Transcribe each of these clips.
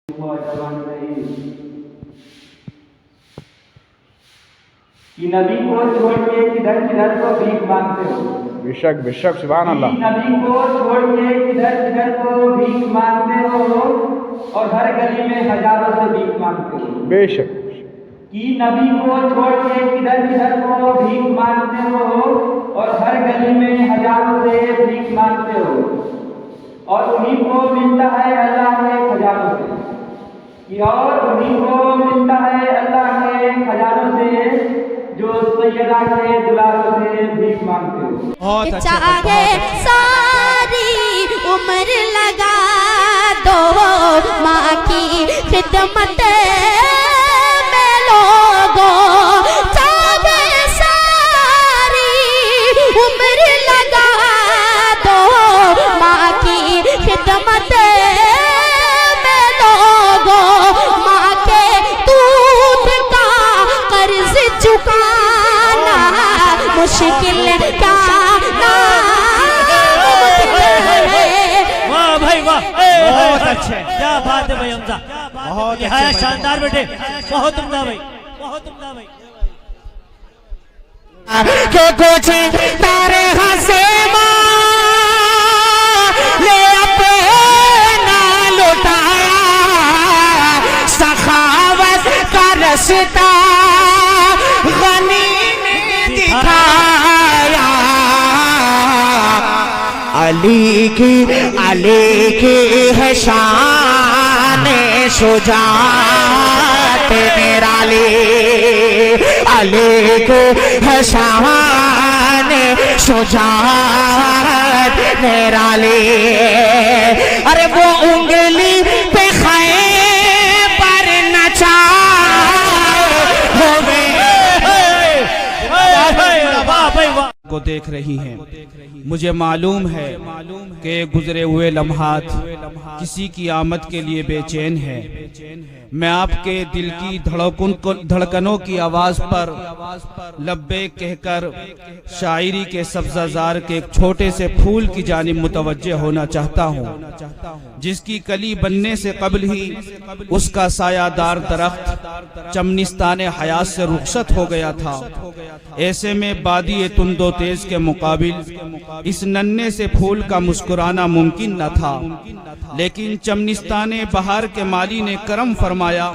कि नबी को छोड़ के किधर किधर को भीख मांगते हो। बेशक बेशक सुभान अल्लाह। नबी को छोड़ के किधर किधर को भीख मांगते हो और हर गली में हजारों से भीख मांगते हो। बेशक कि नबी को छोड़ के किधर किधर को भीख मांगते हो और हर गली में हजारों से भीख मांगते हो और उन्हीं को मिलता है अल्लाह के खजानों से। कि और उन्हीं को मिलता है अल्लाह के खजानों से जो सैयदा के दुलारों से भीख मांगते हो। चाहे सारी उम्र लगा दो माँ की खिदमत में लोगो, चाहे सारी उम्र लगा दो माँ की खिदमत में लोगो, माँ के दूध का कर्ज चुकाना मुश्किल क्या वाह भाई वाह, बहुत अच्छे, क्या बात है भाई हमजा, बहुत शानदार बेटे, बहुत उम्दा भाई, बहुत उम्दा भाई। के कुछ तारे हंसे ले अपना लुटाया, सखावत का रस्ता गनी ने दिखाया। अली की है शान शुजात निराली, अली की है शान शुजात निराली। अरे वो उंगली पे खैबर नचा को देख रही हैं। मुझे मालूम है कि गुजरे हुए लम्हात किसी की आमद के लिए बेचैन है। मैं आपके दिल की धड़कनों की आवाज पर लब्बैक कहकर शायरी के सब्ज़ाज़ार के एक छोटे से फूल की जानिब मुतवज्जे होना चाहता हूँ, जिसकी कली बनने से कबल ही उसका सायादार दरख्त चमनिस्तान हयात से रुखसत हो गया था। ऐसे में बादी तुंदो तेज के मुकाबिल इस नन्हे से फूल का मुस्कुराना मुमकिन न था, लेकिन चमनिस्तान बहार के माली ने करम फरमाया,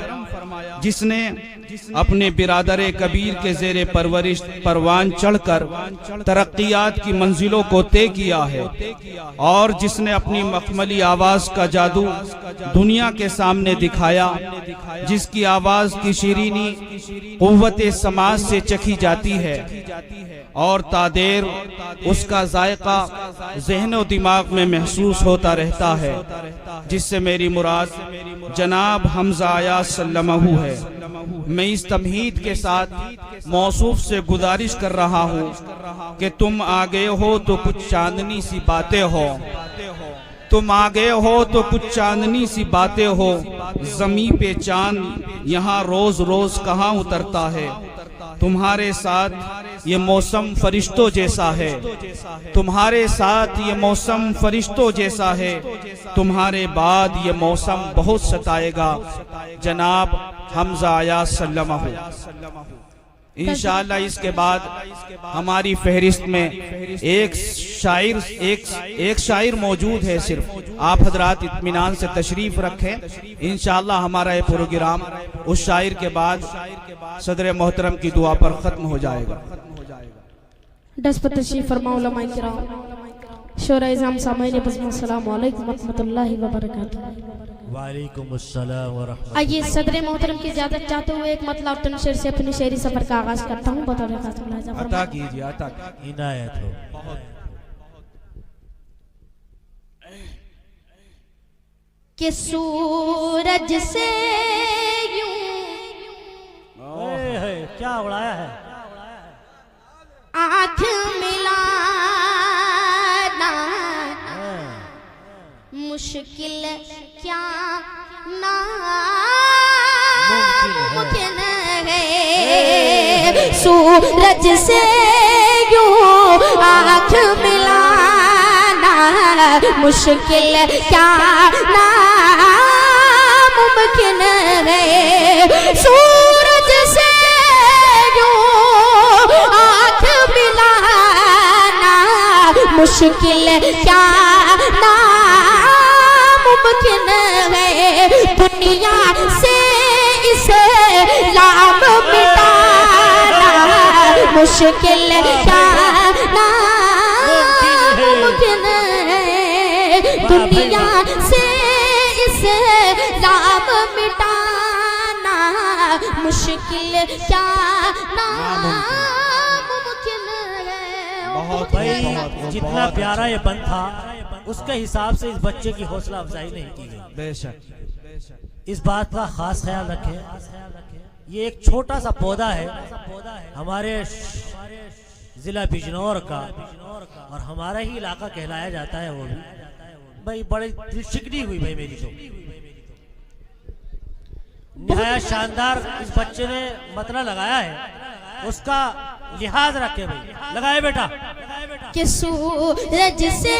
जिसने अपने बिरादर कबीर के जेरे परवरिश परवान चढ़कर तरक्कियात की मंजिलों को तय किया है, और जिसने अपनी मखमली आवाज का जादू दुनिया के सामने दिखाया, जिसकी आवाज की शीरीनी कुव्वत समाज से चखी जाती है और तादेर उसका जायका ज़हन और दिमाग में महसूस होता रहता है, जिससे मेरी मुराद जनाब हमजा आया सल्लमहु है। मैं इस तमहीद के साथ मौसूफ से गुजारिश कर रहा हूँ कि तुम आ गए हो तो कुछ चांदनी सी बातें हो, तुम आ गए हो तो कुछ चांदनी सी बातें हो। ज़मीं पे चांद यहाँ रोज रोज कहाँ उतरता है, तुम्हारे साथ ये मौसम फरिश्तों जैसा है, तुम्हारे साथ ये मौसम फरिश्तों जैसा है, तुम्हारे बाद ये मौसम बहुत सताएगा। जनाब हमजा आया सल्लमहु। इंशाअल्लाह इसके बाद हमारी फहरिस्त में एक शायर मौजूद है, सिर्फ आप हजरात इत्मीनान से तशरीफ रखें। इंशाअल्लाह हमारा ये प्रोग्राम उस शायर के बाद सदर मोहतरम की दुआ पर खत्म हो जाएगा। दस पर तशरीफ फरमाओ उलमाए किराम, शोरा-ए-इज़ाम सामईन बज़्म, अस्सलामु अलैकुम व रहमतुल्लाहि व बरकातुहू। वालेकुम अस्सलाम व रहमतुल्लाह। आइए सदर मोहतरम की इजाजत चाहते हुए एक मतलब तनशर से अपनी शेरी सफर का आगाज करता हूँ। बतौर खास मुलाहिज़ा अता कीजिए, अता इनायत हो। कि सूरज से यूं क्या उड़ाया है, आँख मिलाना मुश्किल क्या नामुमकिन है। सूरज से यूं आँख मिलाना मुश्किल क्या नामुमकिन सूरज से यूं आँख मिलाना मुश्किल क्या नामुमकिन है दुनिया से इसे लाम मिटाना मुश्किल क्या नामुमकिन है दुनिया से इसे लाम मिटाना मुश्किल क्या नामुमकिन है। भाई जितना प्यारा ये बंद था उसके हिसाब से इस बच्चे की हौसला अफजाई नहीं की गई। बेशक इस बात का खास ख्याल रखें, ये एक छोटा सा पौधा है हमारे जिला बिजनौर का और हमारा ही इलाका कहलाया जाता है। वो भी भाई बड़ी दिलशिकनी हुई भाई मेरी तो। निहायत शानदार इस बच्चे ने मतला लगाया है, उसका लिहाज रखे भाई। लगाए बेटा। कि सूरज से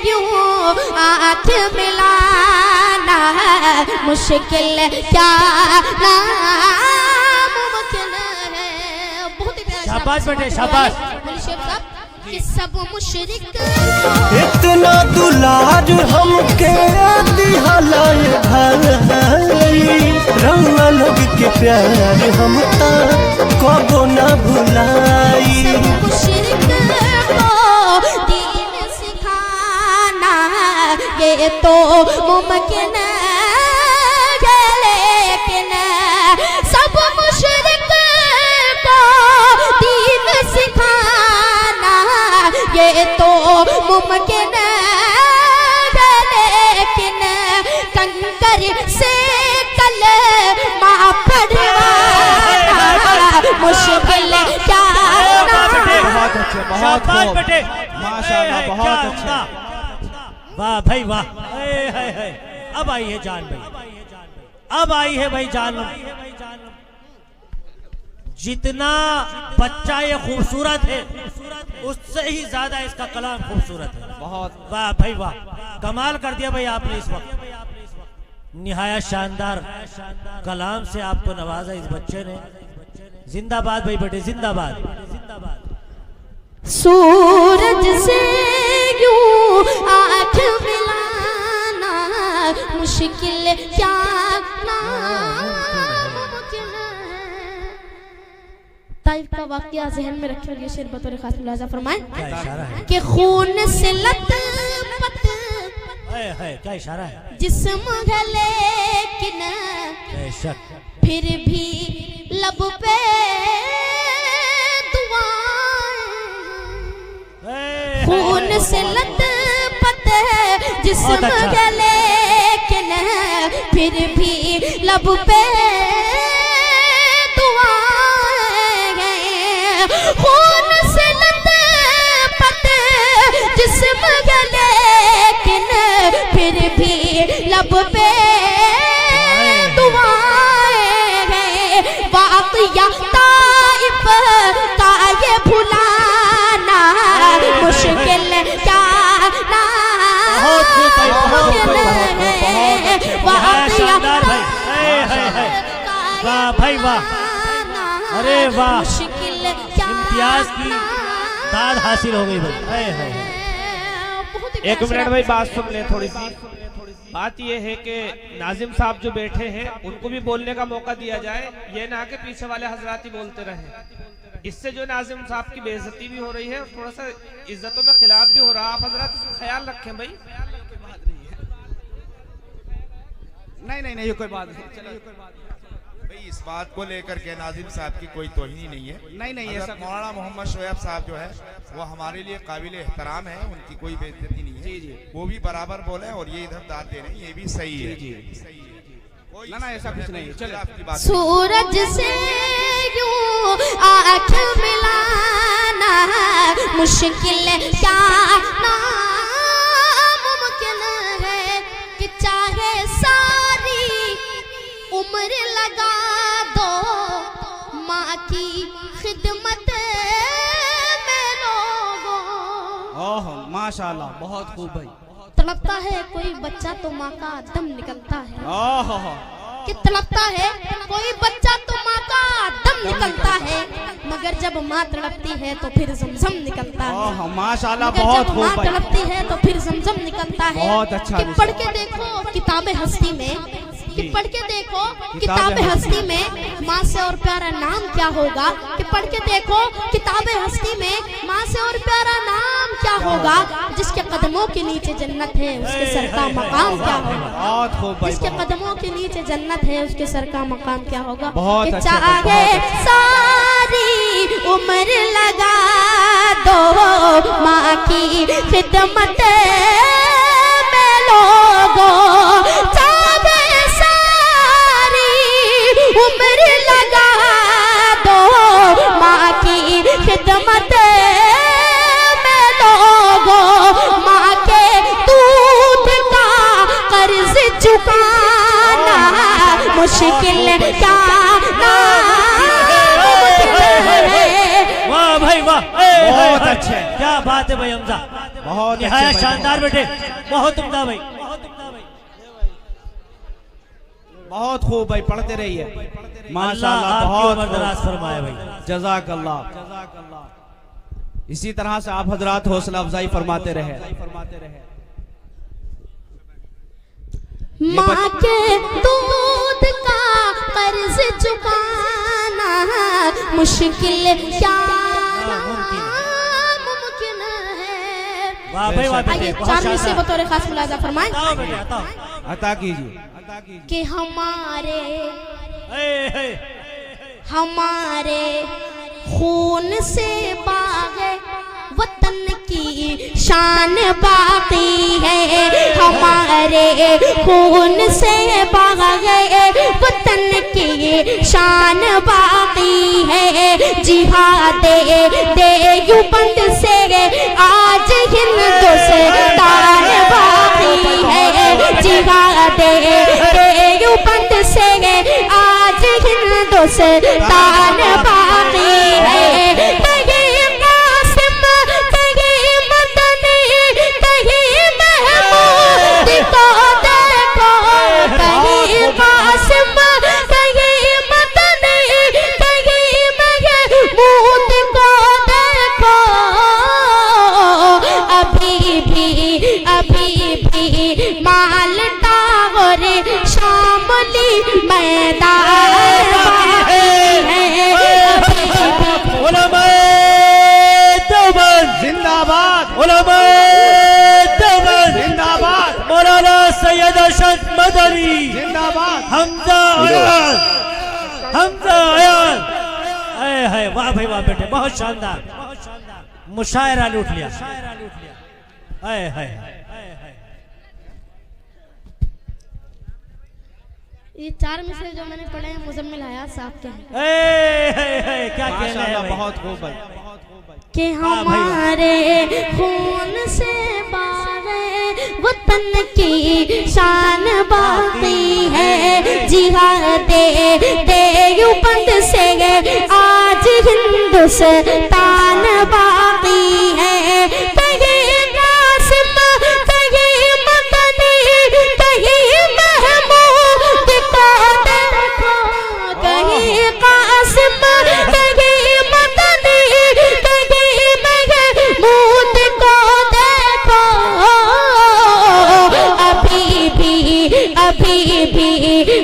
यूं आँख मिलाना मुश्किल क्या नामुमकिन है। बहुत ही प्यारा शाबाश बेटे शाबाश। शेख साहब कि सब मुशरिक इतना दुलार हमके दिहलाए भाई रंग लग के प्यार हम ता कबो ना भुलाई सब मुशरिक को दीन सिखाना ये तो मुमकिन है लेकिन सब मुशरिक को दीन सिखाना ये तो मुमकिन है लेकिन कंकर से कलमा पढ़वाना मुश्किल क्या बहुत अच्छे बहुत शाबाश खूब बेटे माशाल्लाह बहुत अच्छे। वाह भाई वाह। अब आई है जान भाई, अब आई है भाई जान। जितना बच्चा ये खूबसूरत है उससे ही ज्यादा इसका कलाम खूबसूरत है। बहुत वाह भाई वाह, कमाल कर दिया भाई आपने इस वक्त। निहायत शानदार कलाम से आपको नवाजा इस बच्चे ने। जिंदाबाद भाई बेटे जिंदाबाद। सूरज से यूं आँख मिलाना मुश्किल क्या नामुमकिन है। ताइफ का वाक़या ज़हन में रखे हुए शेर बतौर खास मुलाज़ा फरमाएं क्या इशारा है, कि खून से लथपथ क्या इशारा है। जिस्म है लेकिन बेशक फिर भी लब पे दुआएं खून से लथपथ जिस्म बहुत अच्छा। है लेकिन फिर भी लब पे दुआएं खून से लथपथ जिस्म है लेकिन फिर भी लब पे दुआएं वाक़या ताइफ का ये भुलाना मुश्किल क्या बहुत खूब भाई, बहुत खूब भाई, वाक़या शानदार भाई। वाह भाई वाह, अरे वाह, मुश्किल इम्तियाज की दाद हासिल हो गई भाई। एक मिनट भाई बात सुन ले थोड़ी सी। बात ये है कि नाजिम साहब जो बैठे हैं उनको भी बोलने का मौका दिया जाए, ये ना कि पीछे वाले हजरात ही बोलते रहे। इससे जो नाजिम साहब की बेइज्जती भी हो रही है, थोड़ा सा इज्जतों में खिलाफ भी हो रहा है। आप हजरात इसका ख्याल रखें भाई। नहीं कोई बात नहीं। चलिए भाई इस बात को लेकर के नाजिम साहब की कोई तौहीन नहीं है। नहीं हज़रत मौलाना मोहम्मद शोएब साहब जो है वो हमारे लिए काबिल एहतराम है, उनकी कोई बेइज्जती नहीं है। जी। वो भी बराबर बोले और ये इधर दाद दे रहे हैं, ये भी सही है। जी। कोई ना ऐसा कुछ नहीं है। चलो आपकी बात सूरज से यूं आँख मिलाना मुश्किल क्या नामुमकिन है कि चाहे सारी उम्र लगा दो माँ की खिदमत में लोगों। ओह माशाल्लाह बहुत खूब भाई। तड़पता है कोई बच्चा तो माँ का दम निकलता है। ओह कि तड़पता है कोई बच्चा तो माँ का दम निकलता है, मगर जब माँ तड़पती है तो फिर जमजम निकलता है। माशाल्लाह, मगर बहुत जब खूब माँ भाई। तड़पती है तो फिर जमजम निकलता है। बहुत अच्छा कि विषय। पढ़ के देखो किताब हस्ती में, कि पढ़ के देखो किताब हस्ती में माँ से और प्यारा नाम क्या होगा। कि पढ़ के देखो किताब हस्ती में माँ से और प्यारा नाम क्या होगा। जिसके कदमों के नीचे जन्नत है उसके सर का मकाम क्या होगा। बहुत खूब भाई, जिसके बहुत। कदमों के नीचे जन्नत है उसके सर का मकाम क्या होगा। बहुत कि अच्छा, चाहे बहुत सारी उम्र लगा दो माँ की खिदमत में लोगों, चाहे सारी उम्र लगा दो माँ की खिदमत में लोगों, माँ के दूध का कर्ज चुकाना मुश्किल क्या वाह भाई वाह, बहुत अच्छे। क्या बात है भाई हमजा, बहुत निहायत अच्छे भाई, शानदार बेटे, बहुत उम्दा भाई। बहुत खूब भाई, पढ़ते रहिए। अल्लाह माशाल्लाह, आपकी बहुत उम्र खूब। दराज फरमाए भाई। जज़ाकल्लाह। इसी तरह से आप हजरात हौसला अफजाई फरमाते रहे। माँ के दूध का कर्ज चुकाना मुश्किल क्या मुमकिन है। वाह भाई वाह बेटे, आइए बहुत चार में से शानदार। बतौर खास मुलाजा फरमाएं बताओ बेटे, बताओ। अता कीजिए। कि हमारे ए, हमारे खून से बागे वतन की शान बाकी है। हमारे खून से बागे वतन की शान बाकी है। जिहादे देवबंद से आज हिंदुस्तान बाकी है। जिहादे देवबंद से आज हिंदुस्तान बाकी है। कहीं कासिम कहीं मदनी कहीं महमूद को देखो। कहीं कासिम कहीं मदनी कहीं महमूद को देखो। अभी भी माल टावर शामली मैदान बाकी है। उलमाए देवबंद जिंदाबाद, उलमाए देवबंद जिंदाबाद, मौलाना सैयद अरशद मदनी जिंदाबाद। हमजा अयान, हमजा अयान। आए हाय, वाह भाई वाह बेटे, बहुत शानदार, मुशायरा लूट लिया। आए हाय, ये चार में से जो मैंने पढ़े हैं मुजम्मिल हयात साहब के हैं। क्या कहना है माशाल्लाह, भाई? बहुत खूब भाई। कि हमारे खून से बागे वतन की शान बाकी है। जिहादे देवबंद से आज हिंदुस्तान बाकी है। कहीं कासिम कहीं मदनी कहीं महमूद को देखो। कहीं कासिम कहीं मदनी कहीं महमूद को देखो। अभी भी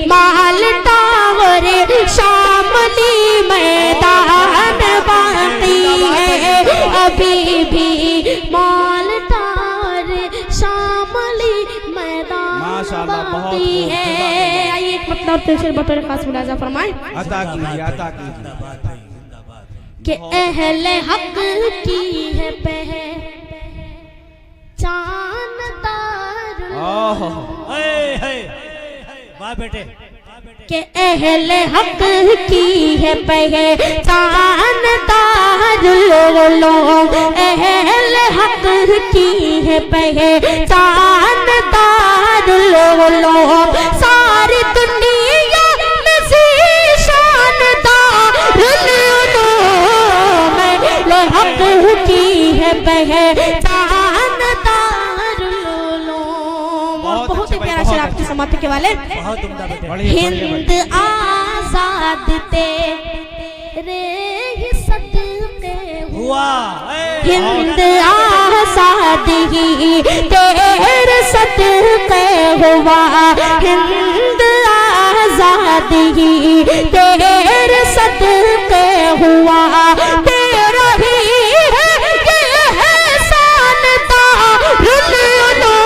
माल टावर शामली मैदान बाकी है। अभी भी माल टावर शामली मैदान माशाल्लाह, बहुत बाकी खूब। है। आइए एक मतलब तफसीर बतौर खास मुलाजा फरमाएं अता कीजिए, अता कीजिए। कि अहले हक की है पहचान ओहो, वाह बेटे, कि अहले हक की है पहचान दारुल उलूम। अहले हक की है पहचान दारुल उलूम। सारी दुनिया में ज़ीशान दारुल उलूम। अहले हक की है पहचान दारुल उलूम। बहुत ही प्यारा शेर आपकी समाते के वाले बहुत उम्दा बेटे। हिंद आजाद तेरे ही सदके हुआ हिंद आजाद ही तेरे सदके हुआ हिंद आजाद ही तेरे सदके हुआ तेरा ही है ये है शानदार लो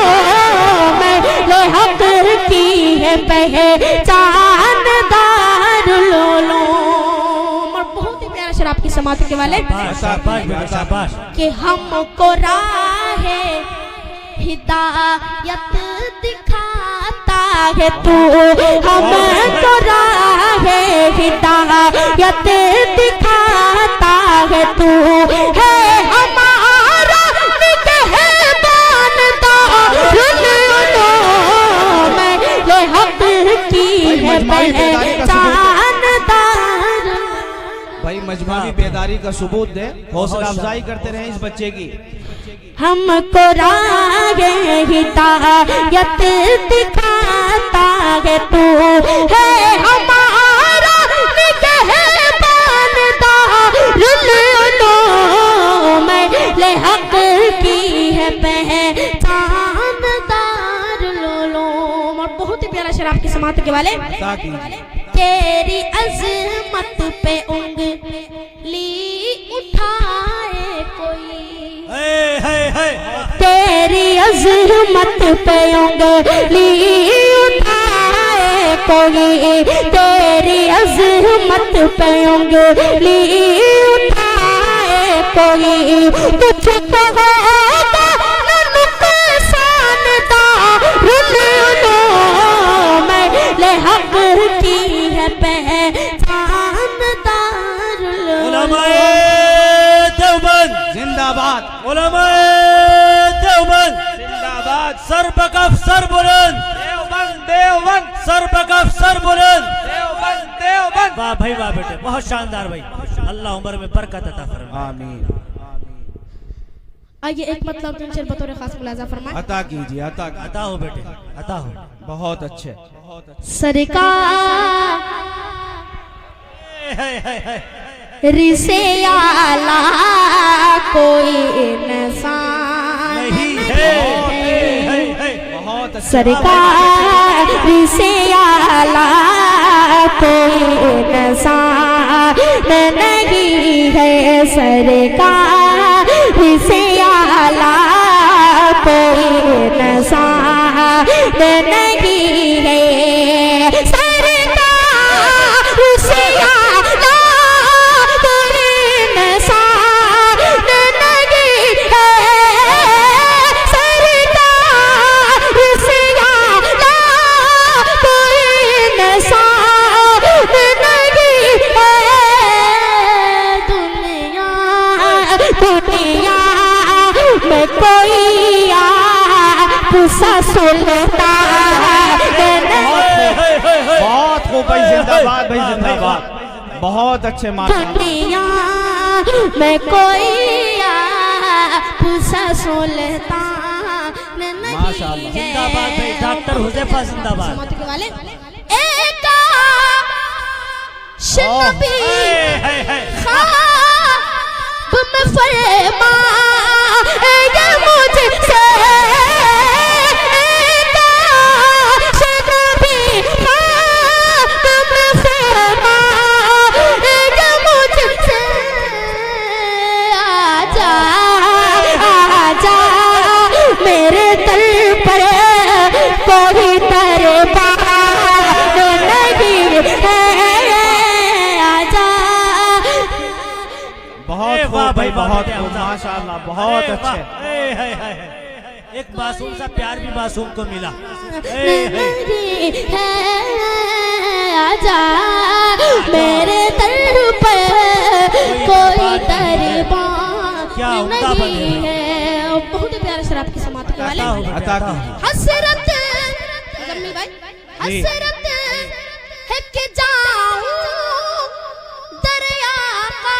मैं लो हक की है पहचानदार लो बहुत ही प्यारा शेर आपकी समात के वाले शाबाश बेटे शाबाश। कि हमको राह हिदायत दिखाता है तू हमको राह हिदायत दिखाता है तू है हमारा निगहबान लो मैं ले हक की है पहचानदार। भाई मजमावी बेदारी का सबूत दे, हौसला अफजाई करते रहे इस बच्चे की। हमको राह हिदायत दिखाता है तू है हमारा निगहबान लो मैं ले हक की है पहचानदार लो बहुत ही प्यारा शेर आपकी समात के वाले तेरी अजमत पे उंगली उठाए कोई तेरी अजमत पे उंगली उठाए कोई तेरी अजमत पे उंगली उठाए कोई तुझको होगा नुकसान लो मैं ले हक की है पहचानदार उलमाए देवबंद जिंदाबाद, उलमाए देवबंद जिंदाबाद, सर बकफ सर बुलंद देवबंद देवबंद, सर बकफ सर बुलंद देवबंद देवबंद। वाह भाई वाह बेटे बहुत शानदार भाई। अल्लाह उम्र में बरकत अता फरमाए। आमीन। आइए एक मतलब तीन शेर बतौर खास मुलाजा फरमाए। अता कीजिए, अता अता हो बेटे अता हो। बहुत अच्छे। सरकार रिसे आला कोई इंसान नहीं है बहुत अच्छे। सरकार रिसे आला कोई इंसान नहीं है सरकार रिसे आला कोई इंसान नहीं है सरकार रिसे आला कोई इंसान नहीं है सरकार रिसे आला कोई इंसान नहीं है दुनिया दुनिया में कोई पुसा सुल्तान बहुत खूब भाई, जिंदाबाद भाई जिंदाबाद। बहुत अच्छे माशा। दुनिया में कोई पुसा सुल्तान नहीं माशाअल्लाह। है। जिंदाबाद भाई डॉक्टर हुज़ैफा जिंदाबाद। समात के वाले एक शनबी ख्वाब में फरमा ये मुझसे एक शनबी ख्वाब में फरमा ये मुझसे आजा आजा मेरे दर पर कोई दरबार नहीं है आजा। बहुत खूब भाई, बहुत खूब माशाअल्लाह, बहुत अच्छे। एक मासूम सा प्यार भी मासूम को मिला। नहीं है आजा मेरे दर पर कोई दरबार क्या उम्दा बंदे नहीं है। बहुत ही प्यारे शराब की समात के वाले अता कीजिए। हसरत जम्मी भाई हसरत है कि जाऊं दरिया का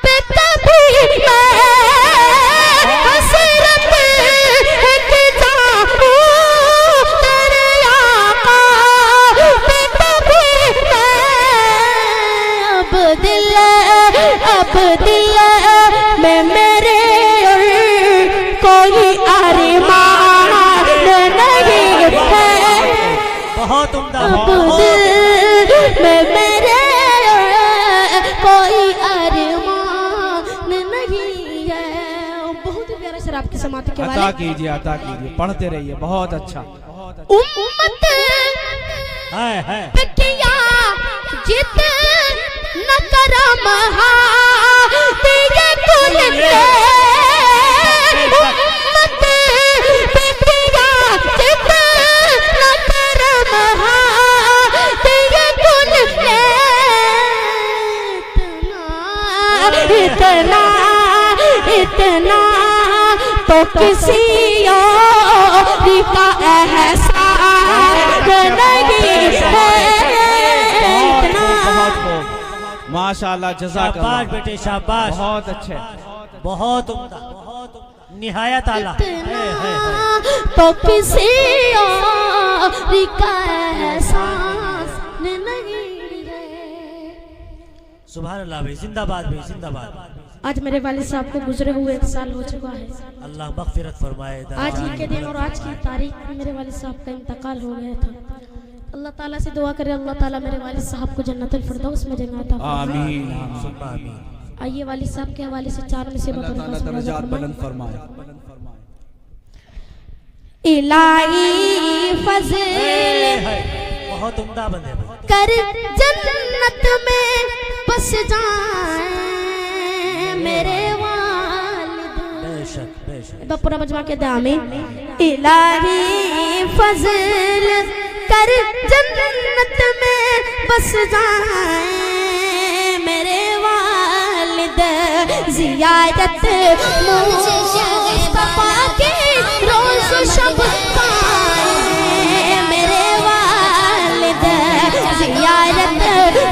पे कभी मैं हसरत है कि जाऊं दरिया का बहुत उम्दा, अब बहुत दिल में मेरे कोई अरमान नहीं है। बहुत ही प्यारा शेर आपकी समात के अता वाले। कीजिए, पढ़ते रहिए, बहुत अच्छा। उम्मत है पे किया जित न करम दिए कुल ने। उम्मत पे किया जित न करम दिए कुल ने। इतना इतना तो किसी और का एहसास नहीं है। इतना माशाल्लाह, जज़ाकल्लाह, शाबाश बेटे शाबाश, बहुत अच्छे। बहुत उम्दा, निहायत आला। तो किसी और का एहसास नहीं है। सुभान अल्लाह भाई, जिंदाबाद भाई, जिंदाबाद। आज मेरे वालिद साहब को गुजरे हुए 1 साल हो चुका है। अल्लाह मग़फ़िरत फरमाए। आज ही के दिन और आज की तारीख में मेरे वालिद साहब का इंतकाल हो गया था। अल्लाह ताला से दुआ करें, अल्लाह ताला मेरे वालिद साहब को जन्नतुल फिरदौस में जगह अता फरमाए। आमीन, सुम्मा आमीन। आइए वालिद साहब के हवाले से 4 मुसीबत अल्लाह ताला दर्जात बुलंद फरमाए। इलाही फज़ल बहुत उम्दा बंदे भाई। कर जन्नत में बस जाए मेरे वालिद। बेशक बेशक। पूरा मजमा के दामी। इलाही फज़ल कर जन्नत में बस जाए मेरे वालिद। ज़ियारत मुस्तफ़ा की रोज़ शब पाए मेरे वालिद। ज़ियारत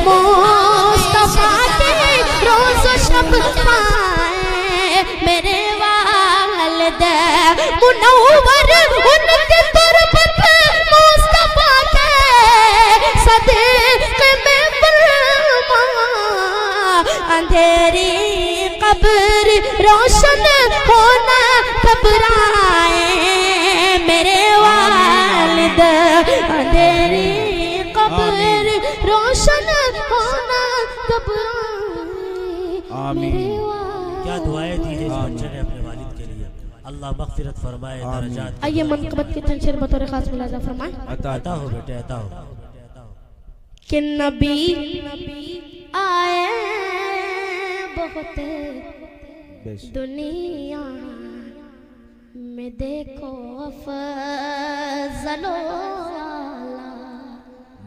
मुस्तफ़ा की रोज़ शब पाए मेरे वालिद। मुनव्वर उनके तुरबत मुस्तफ़ा के सदक़े में फरमा। अंधेरी कब्र रोशन होना घबराए मेरे वालिद। अंधेरी कब्र रोशन होना घबराए मेरे वालिद। क्या दुआएं दी है इस बच्चे ने अपने वालिद के लिए। अल्लाह मग़फ़िरत फरमाए, दर्जात। आइए मनक़बत के चंद शेर बतौर खास मुलाज़ा फरमाएं। अता हो बेटे, अता हो। कि नबी आए बहुत दुनिया में देखो अफ़ज़लो आला।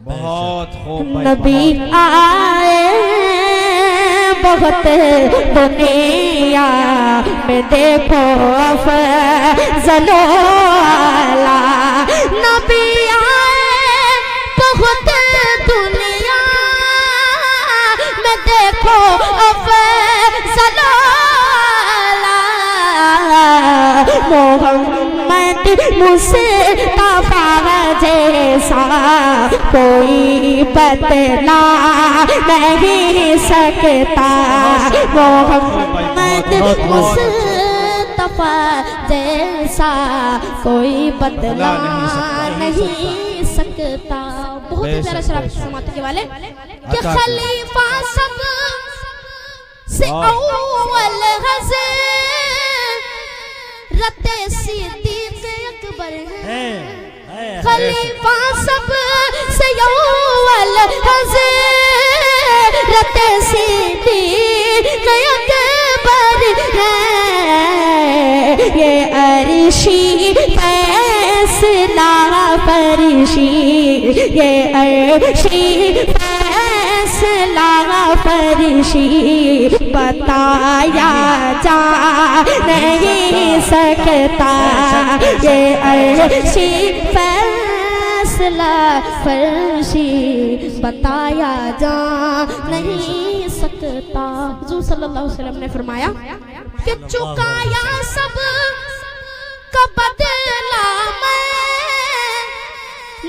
बहुत खूब भाई, नबी आए बहुत दुनिया में देखो अफ़ज़लो आला। नबी आए बहुत दुनिया में देखो अफ़ज़लो आला। मोहम्मद मुस्तफ़ा जैसा कोई बतला नहीं सकता। मोहम्मद मुस्तफ़ा जैसा कोई बतला नहीं सकता। बहुत ही प्यारा शराब समाते के वाले कि खलीफा सब से अव्वल हज़रत सिद्दीक़ अकबर है। खलीफा सब से अव्वल हज़रत सिद्दीक़ अकबर है। ये अर्शी फैसला फरिशी, ये अर्शी फैसला फरिशी बताया जा नहीं सकता। ये अर्शी फैसला फरिशी बताया जा नहीं सकता। हुज़ूर सल्लल्लाहु अलैहि वसल्लम ने फरमाया कि चुकाया सब का बदला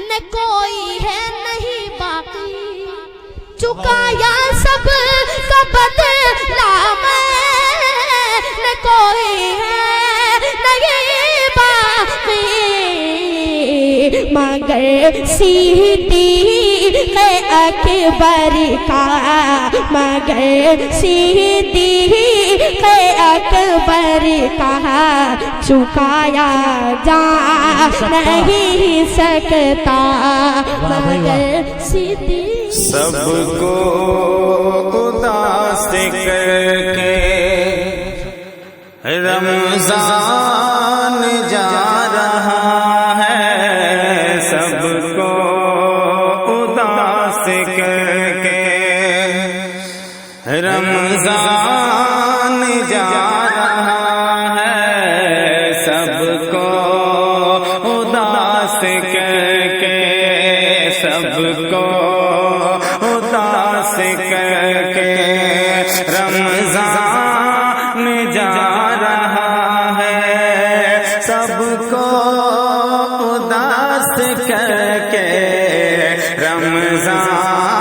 मैं कोई है नहीं बाकी। चुकाया सब का बदला मैं कोई है नहीं बाकी। मांग मगर सिद्दीक़ अकबर का, मगर सिद्दीक़ अकबर का चुकाया जा नहीं सकता, मगर सिद्दीक़। सबको उदास करके रमजान जा रहा है, सबको उदास करके रमजान जा रहा है, सबको उदास करके, सबको उदास करके रमजान जा रहा है, सबको उदास करके रमजान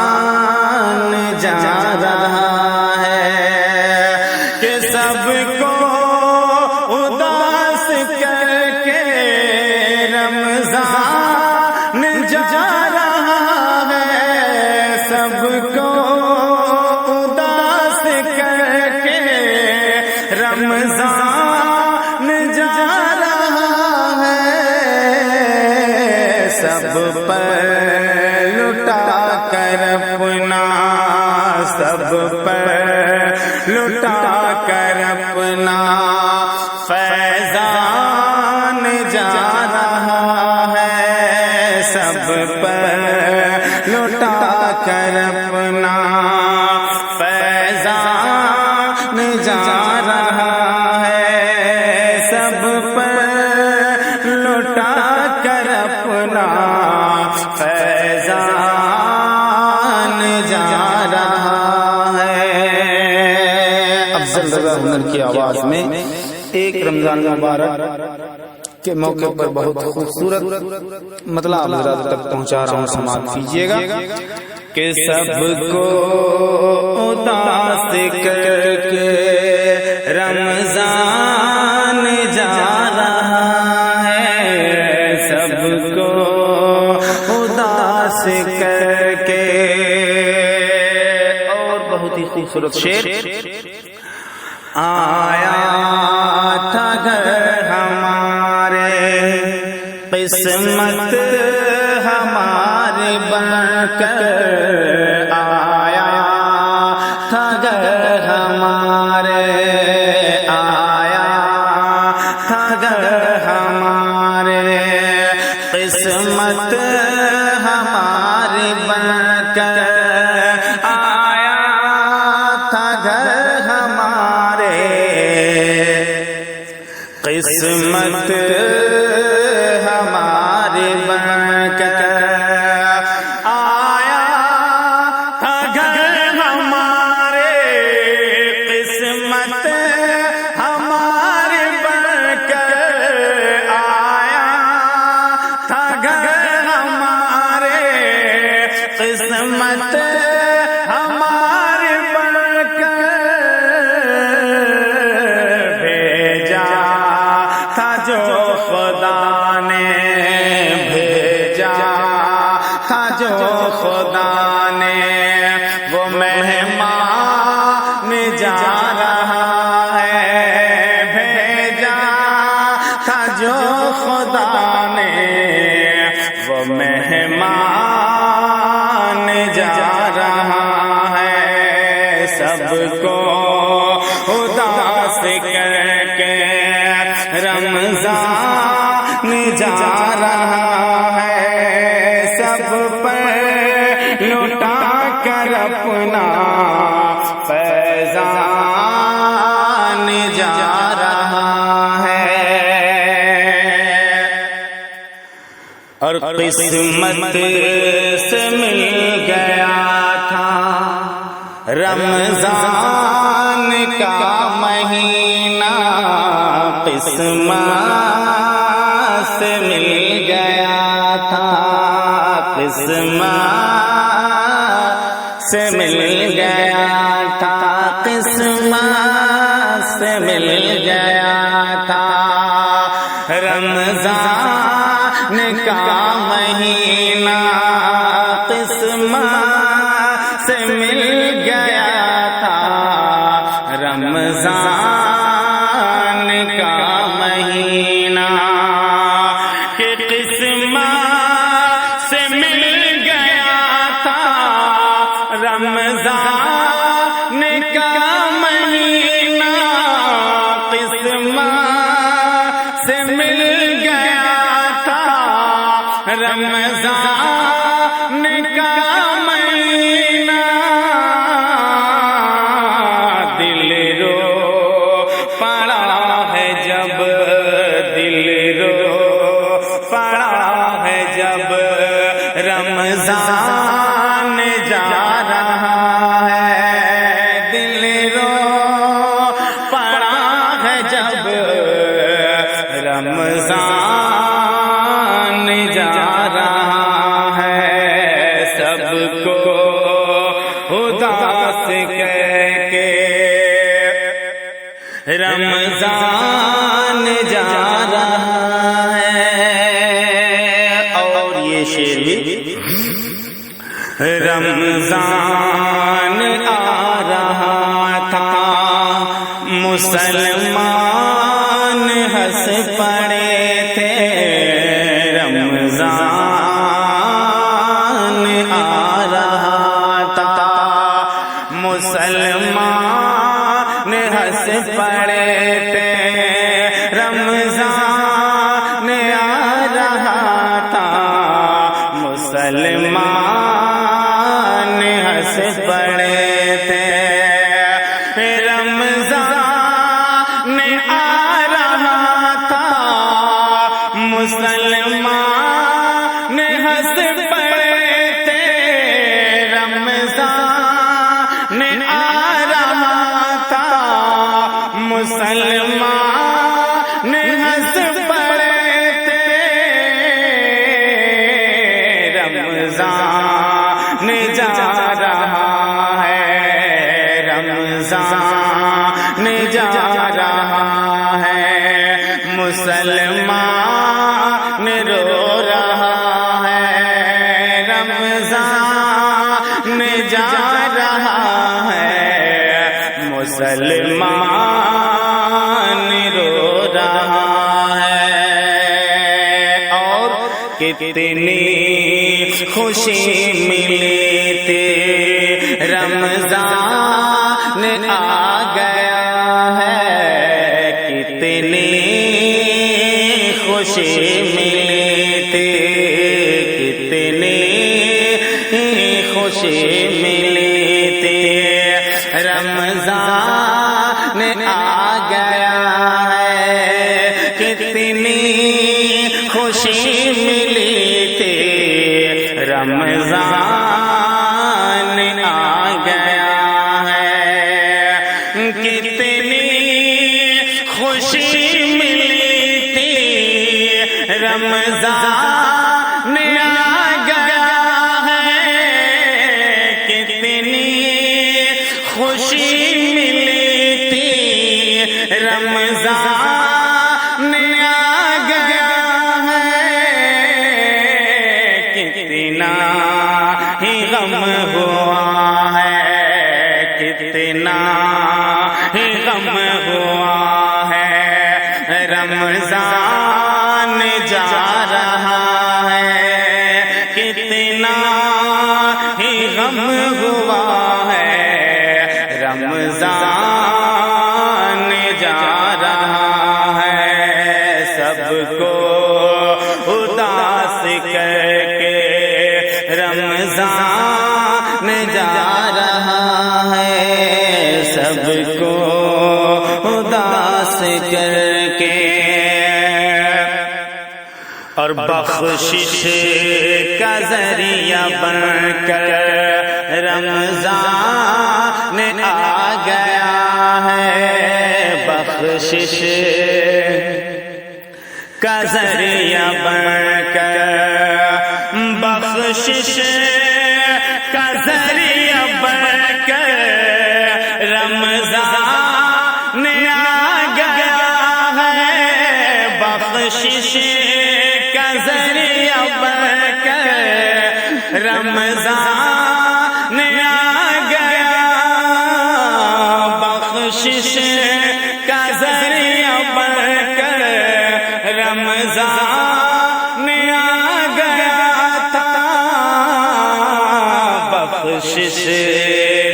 जा रहा है, कि सबको उदास करके रमजान जा रहा है, सबको उदास करके रमजान जा रहा है, सब पर लुटा कर अपना, सब पर लुटा कर अपना फैजान जा रहा है, सब पर लुटा कर अपना फैजान जा रहा है, सब पर लुटा कर अपना फैजान जा रहा है। अफजल रज़ा हुनर की आवाज में एक रमजान मुबारक के मौके पर बहुत खूबसूरत मतलब आप तक पहुंचा रहा हूँ, समाप्त कीजिएगा। कि सबको उदास करके रमजान जा रहा है, सबको उदास करके। और बहुत ही खूबसूरत शेर, आया था घर हमारे, किस्मत हमारी बनकर आया था घर हमारे, आया था घर हमारे, किस्मत हमारी बनकर आया था घर हमारे, किस्मत हमारी बनकर आया था घर हमारे, किस्मत हमारी बनकर आया था घर हमारे, किस्मत हमारी बनकर भेजा था जो खुदा ने, भेजा था जो खुदा ने, वो मेहमान जा रहा है, भेजा था जो खुदा ने, वो मेहमान जा रहा है, सबको उदास करके रमजान जा रहा है, सब पर लुटा कर अपना फैजान जा रहा है। और किस्मत से मिल गया था रमजान का महीना, किस्मत से मिल गया था, किस्मत से मिल गया था, किस्मत से मिल गया था रमजान का महीना। رمضان کا مہینہ قسمت سے مل گیا تھا، رمضان کا مہینہ دل رو پڑا ہے جب، دل رو پڑا ہے جب رمضان جا رہا ہے، دل رو پڑا ہے جب رمضان جا رہا ہے، سب کو اداس کہہ کے رمضان جا رہا ہے۔ اور یہ شعر بھی رمضان آ رہا تھا، مسلمان ہنس پڑے تھے، رمضان آ رہا تھا، مسلمان ہنس پڑے تھے، رمضان آ رہا تھا، مسلمان ہنس پڑے تھے، رمضان آ رہا تھا، مسلمان ہنس پڑے تھے، رمضان آ رہا تھا، مسلمان ہنس پڑے تھے، رمضان جا رہا ہے، رمضان جا رہا ہے، مسلمان رو رہا ہے، رمضان جا رہا ہے، مسلمان رو رہا ہے۔ اور کتنی خوشی ملی تھی، رمضان آ گیا ہے، کتنی خوشی ملی تھی، کتنی خوشی ملی تھی، رمضان آ گیا ہے، کتنی خوشی ملی تھی، رمضان آ گیا ہے، کتنی خوشی ملی تھی، رمضان آ گیا ہے، کتنی خوشی ملی تھی، رمضان آ گیا ہے، کتنا ہی غم ہوا ہے، کتنا ہی غم ہوا ہے، رمضان جا رہا ہے، کتنا ہی غم ہوا ہے، رمضان جا رہا ہے، سب کو اداس کر کے رمضان جا رہا ہے، سب کو اداس کر کے، اور بخشش کا ذریعہ بن کر رمضان آ گیا ہے، بخشش کا ذریعہ بن کر، بخشش کا ذریعہ بن کر رمضان آ گیا ہے، بخشش کا ذریعہ بن کر رمضان آ گیا، بخشش کا ذریعہ بن کر رمضان آ گیا تھا، بخشش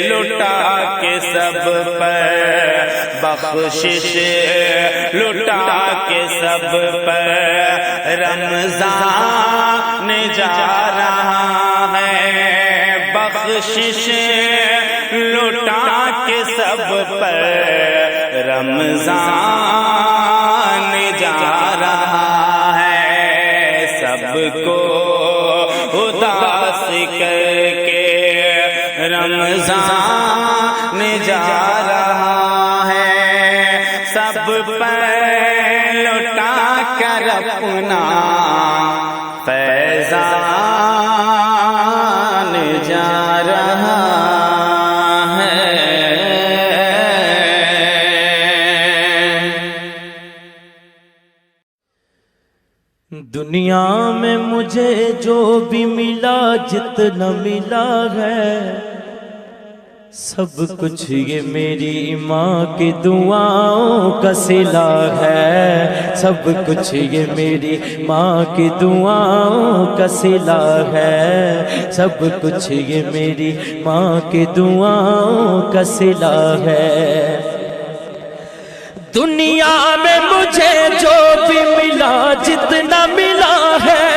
لٹا کے سب پر، بخشش لٹا کے سب پر رمضان جا رہا ہے، بخشش لٹا کے سب پر رمضان جا رہا ہے، سب کو اداس کر کے رمضان جا رہا ہے، سب پر لٹا کر اپنا فیضان جا رہا ہے۔ دنیا میں مجھے جو بھی ملا، جتنا ملا ہے، سب کچھ یہ میری ماں کی دعاؤں کا صلہ ہے، سب کچھ یہ میری ماں کی دعاؤں کا صلہ ہے، سب کچھ یہ میری ماں کی دعاؤں کا صلہ ہے۔ دنیا میں مجھے جو بھی ملا، جتنا ملا ہے،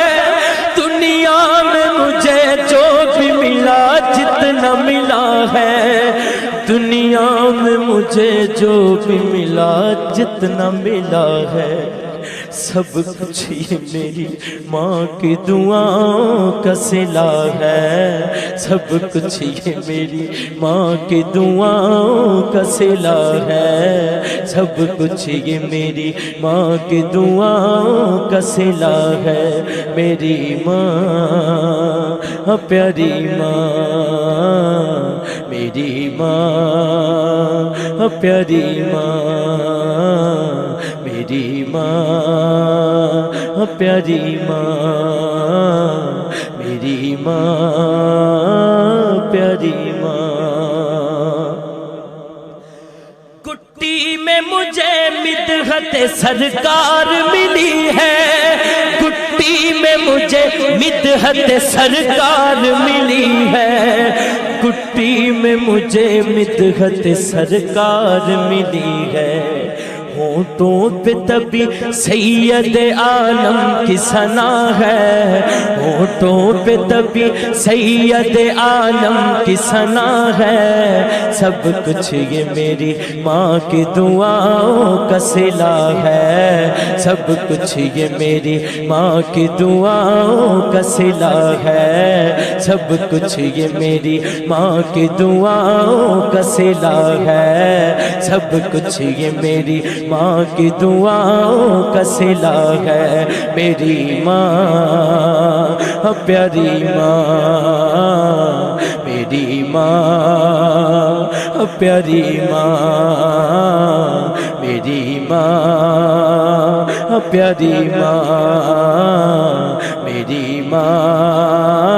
دنیا میں مجھے جو بھی ملا، جتنا ملا ہے، دنیا میں مجھے جو بھی ملا، جتنا ملا ہے، سب کچھ یہ میری ماں کی دعاؤں کا صلہ ہے، سب کچھ یہ میری ماں کی دعاؤں کا صلہ ہے، سب کچھ یہ میری ماں کی دعاؤں کا صلہ ہے۔ میری ماں پیاری ماں، میری ماں پیاری ماں، میری ماں پیاری ماں، میری ماں پیاری ماں۔ کٹی میں مجھے مدحت سرکار ملی ہے، کٹی میں مجھے مدحت سرکار ملی ہے، کٹی میں مجھے مدحت سرکار ملی ہے، ہونٹوں پہ تبھی سید عالم کی ثنا ہے، ہونٹوں پہ تبھی سید عالم کی ثنا ہے، سب کچھ یہ میری ماں کی دعاؤں کا صلہ ہے، سب کچھ یہ میری ماں کی دعاؤں کا صلہ ہے، سب کچھ یہ میری ماں کی دعاؤں کا صلہ ہے، سب کچھ یہ میری ماں کی دعاؤں کا صلہ ہے۔ میری ماں پیاری ماں، میری ماں پیاری ماں، میری ماں پیاری ماں، میری ماں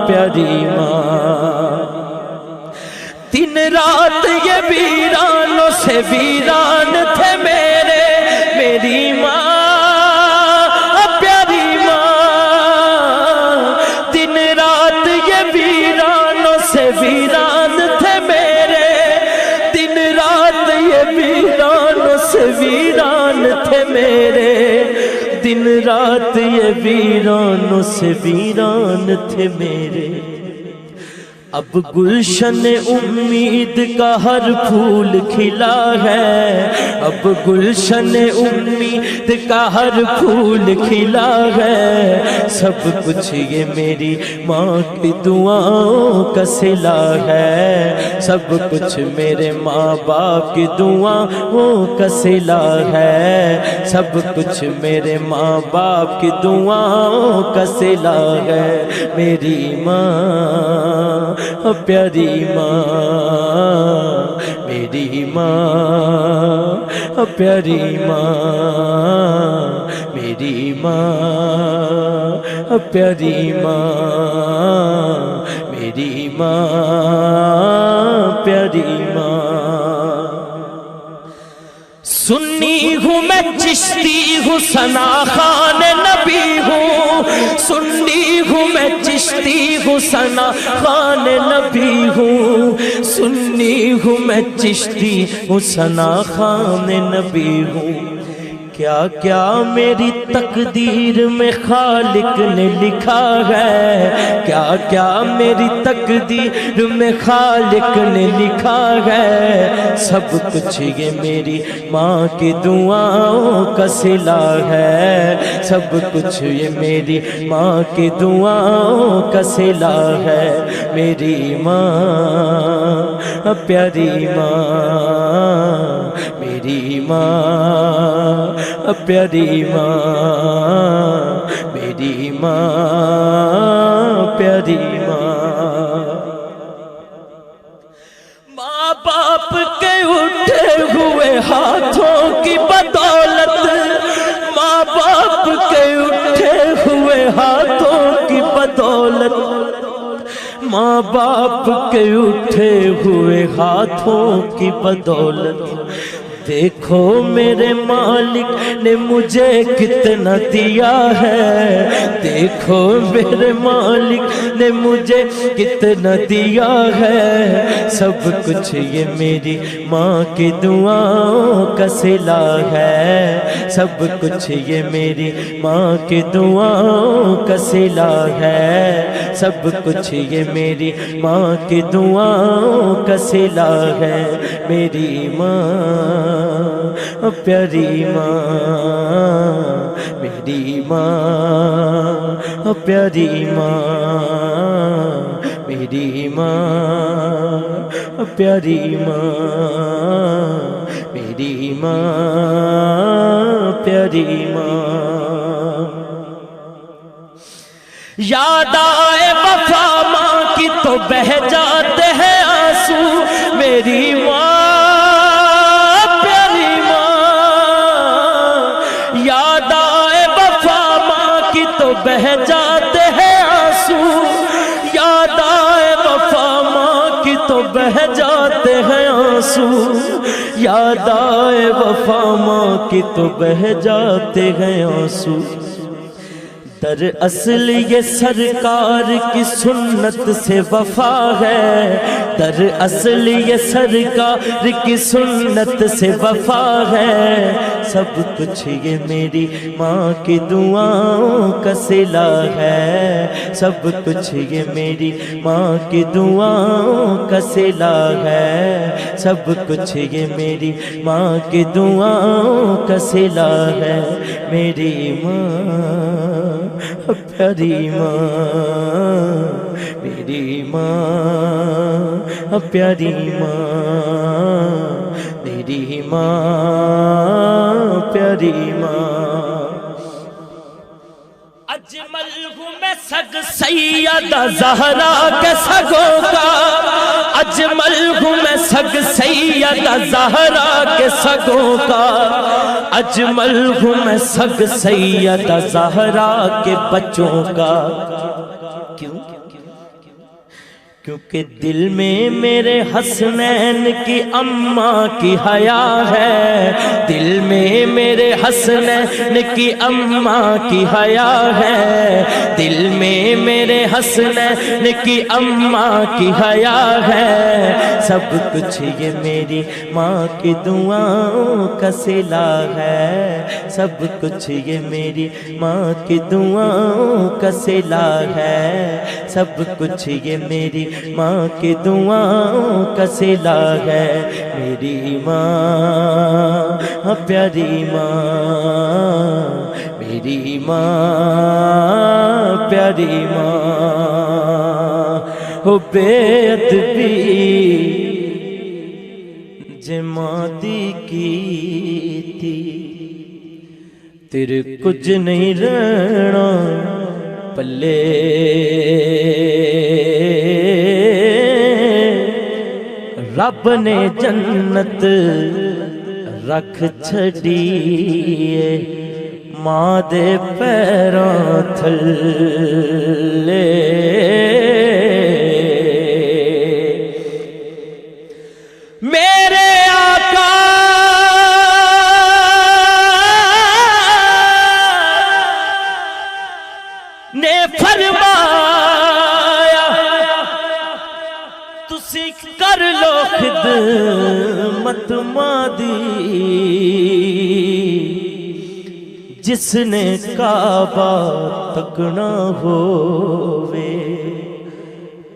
پیاری ماں۔ دن رات یہ ویرانوں سے ویران تھے میرے، میری ماں پیاری ماں، دن رات یہ ویرانوں سے ویران تھے میرے، دن رات یہ ویرانوں سے ویران تھے میرے، دن رات یہ ویرانوں سے ویران تھے میرے، اب گلشن امید کا ہر پھول کھلا ہے، اب گلشن امید کا ہر پھول کھلا ہے، سب کچھ یہ میری ماں کی دعاؤں کا صلہ ہے، سب کچھ میرے ماں باپ کی دعاؤں کا صلہ ہے، سب کچھ میرے ماں باپ کی دعاؤں کا صلہ ہے۔ میری ماں پیاری ماں، میری ماں پیاری ماں، میری ماں پیاری ماں، میری ماں پیاری ماں۔ سنی ہوں میں چشتی ہوں ثنا خان نبی ہوں، سنی ہوں میں چشتی ہوں ہوں ثنا خوان نبی ہوں، سنی ہوں میں چشتی ہوں ثنا خوان نبی ہوں۔ کیا کیا میری تقدیر میں خالق نے لکھا ہے، کیا کیا میری تقدیر میں خالق نے لکھا ہے، سب کچھ یہ میری ماں کی دعاؤں کا صلہ ہے، سب کچھ یہ میری ماں کی دعاؤں کا صلہ ہے۔ میری ماں پیاری ماں، میری ماں پیاری ماں، میری ماں پیاری ماں۔ ماں باپ کے اٹھے ہوئے ہاتھوں کی بدولت، ماں باپ کے اٹھے ہوئے ہاتھوں کی بدولت، ماں باپ کے اٹھے ہوئے ہاتھوں کی بدولت، دیکھو میرے مالک نے مجھے کتنا دیا ہے، دیکھو میرے مالک نے مجھے کتنا دیا ہے، سب کچھ یہ میری ماں کی دعاؤں کا صلہ ہے، سب کچھ یہ میری ماں کی دعاؤں کا صلہ ہے، سب کچھ یہ میری ماں کی دعاؤں کا صلہ ہے۔ میری ماں پیاری ماں، میری ماں پیاری ماں، میری ماں پیاری ماں، میری ماں پیاری ماں۔ یاد آئے وفا ماں کی تو بہہ جاتے ہیں آنسو، میری ماں بہہ جاتے ہیں آنسو، یاد آئے وفا ماں کی تو بہہ جاتے ہیں آنسو، یاد آئے وفا ماں کی تو بہہ جاتے ہیں آنسو۔ دراصل یہ سرکار کی سنت سے وفا ہے، دراصل یہ سرکار کی سنت سے وفا ہے، سب کچھ یہ میری ماں کی دعاؤں کا صلہ ہے، سب کچھ یہ میری ماں کی دعاؤں کا صلہ ہے، سب کچھ یہ میری ماں کی دعاؤں کا صلہ ہے۔ میری ماں پیاری ماں، میری ماں پیاری ماں، میری ماں پیاری ماں۔ اجمل ہوں میں سگ سیدہ زہرا کے سگوں کا، اجمل ہوں میں سگ سیدہ زہرا کے سگوں کا، اجمل ہوں میں سگ سیدہ زہرا کے بچوں کا۔ کیوں؟ کیونکہ دل میں میرے حسنین کی اماں کی حیا ہے، دل میں میرے حسنین کی اماں کی حیا ہے، دل میں میرے حسنین کی اماں کی حیا ہے، سب کچھ یہ میری ماں کی دعاؤں کا صلہ ہے، سب کچھ یہ میری ماں کی دعاؤں کا صلہ ہے، سب کچھ یہ میری ماں کی دعاؤں کا صلہ ہے۔ میری ماں پیاری ماں، میری ماں پیاری ماں، ہو بے ادبی جماعتی کی تھی، تیرے کچھ نہیں رہنا پلے، رب نے جنت رکھ چھڑی ماں دے پیراں تھلے، میرے آقا نے فرمایا सीख कर लो खिदमत मादी जिसने काबा तकना होवे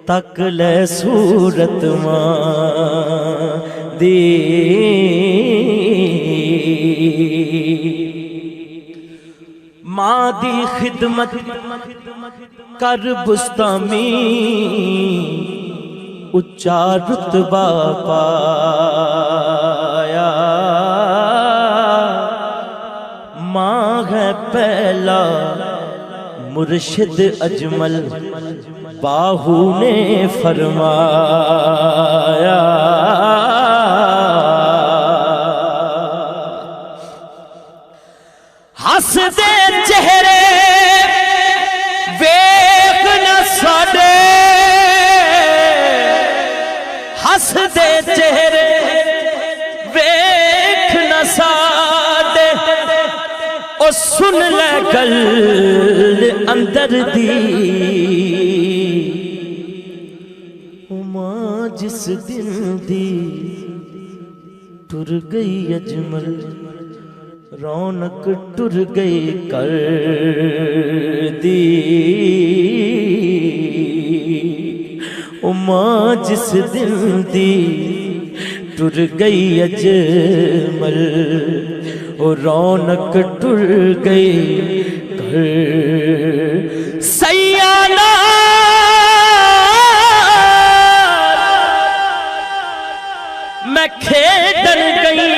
तक ले सूरत मादी मादी खिदमत कर बुस्तामी उच्चा रुतबा पाया माँ है पहला मुर्शिद अजमल बाहू ने फरमाया हंस दे चेहरे वेख न साडे हंस दे चेहरे वेख न साडे ओ सुन ले गल अंदर दी मां जिस दिन दी टुर गई अजमल रौनक टुर गई कर दी ओ मां जिस दिन दी टुर गई अजमल ओ रौनक टुर गई कर सैयाना मैं खेडन गई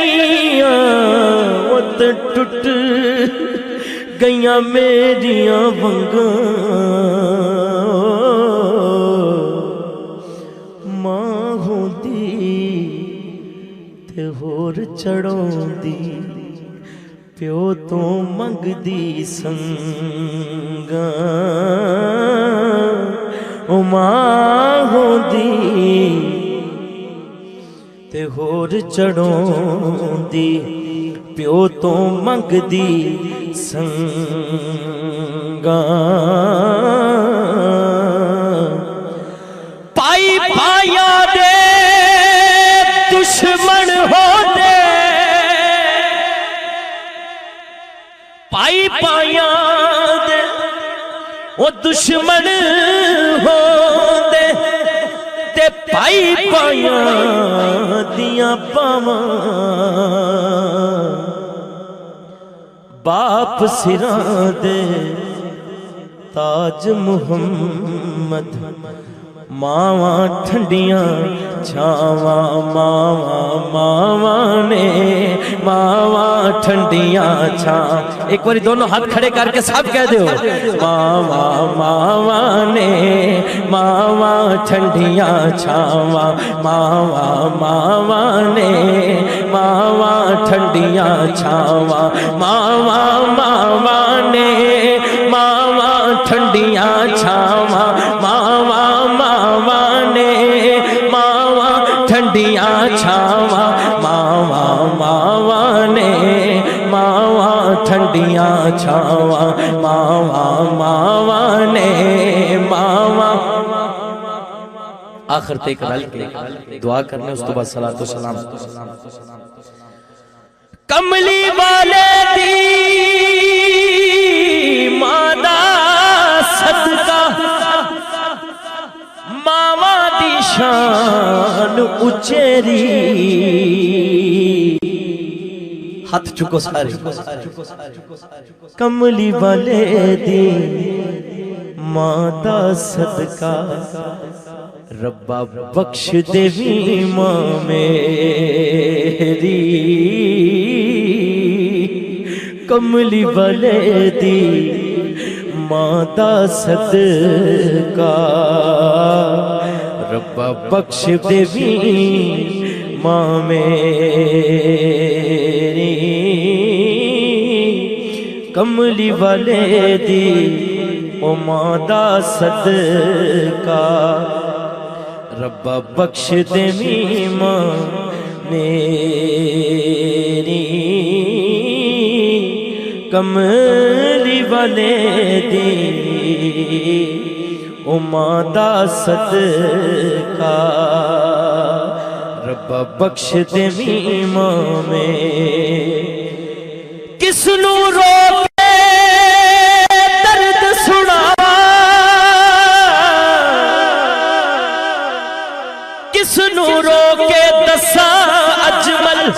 टुट गईयां मेरियां वंगां मां होंदी ते होर चढ़ाउंदी प्यो तो मंगदी संगां ओ मां होंदी ते होर चढ़ाउंदी प्यो तो मंगदी संगां पाई पाया दे दुश्मन होते पाई पाया दे वो दुश्मन होते ते पाई पाया दियां पावां बाप सिरां दे ताज मुहम्मद मावा ठंडियां छावां मावा मावा ने मावा ठंडियां छां एक बारी दोनों हाथ खड़े करके सब कह दो मावा मावा ने मावा ठंडियां छावां मावा मावा ने मावा ठंडियां छावां मावा मावा ने मावा ठंडियां छावां मावा मावा ने मावा ठंडियां छावां मावा मावा ने मावा ठंडियां छावां मावा मावा ने मावा आखिर तक रल के दुआ करने उस तो बाद सलातो सलाम कमली वाले दी मादा सदका मावा दी शान उचेरी हाथ चुको सारे कमली वाले दी मादा सदका रब्बा बख्श देवी मां मेरी कमली वाले दी मादा सदका रब्बा बख्श देवी मां मेरी कमली वाले दी ओ मादा सदका रब्बा बख्श देवी मां मेरी कमली वाले दी ओ मादा सदका بخش دے میماں میں کس نو رو کے درد سنا کس نو رو کے دسا اجمل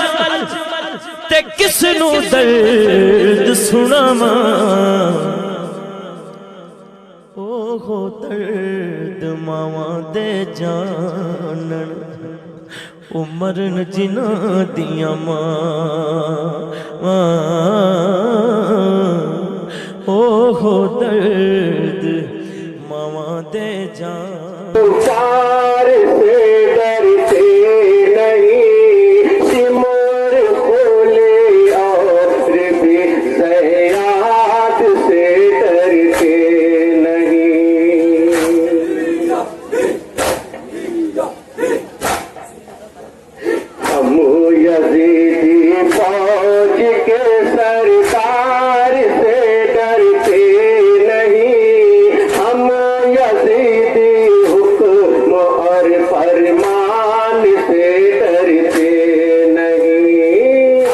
تے کس نو درد سنا او درد ماواں دے جانن مرن جنہ دیاں ماں او درد ماواں دے جان چار سے ڈرتے نہیں سمر کھولے اور بھی زیاد سے ڈرتے یزیدی فوج کے سردار سے ڈرتے نہیں ہم یزیدی حکم اور فرمان سے ڈرتے نہیں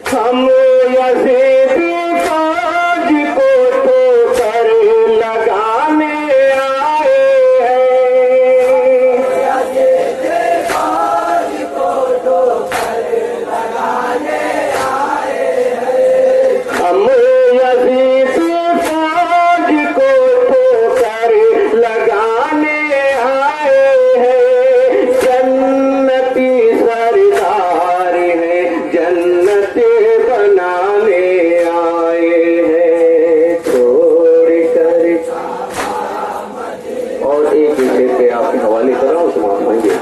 ہم یزیدی فوج کو تو کر لگانے آئے ہیں ہم یزیدی فوج کو تو کر لگانے آئے ہیں جنتی سردار ہے جنت بنانے آئے ہیں چھوڑ کر اور ایک شعر کے آپ کے حوالے کر رہا ہوں سماعت فرمائیے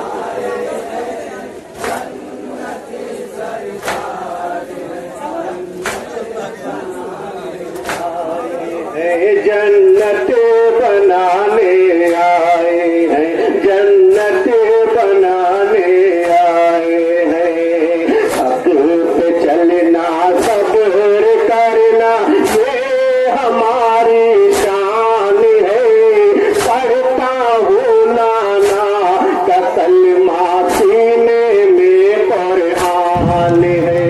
جنت بنانے آئے ہیں جنت بنانے آئے ہیں حق پہ چلنا صبر کرنا یہ ہماری شان ہے پڑھتا ہوں نانا کا کلمہ سینے میں قرآن ہے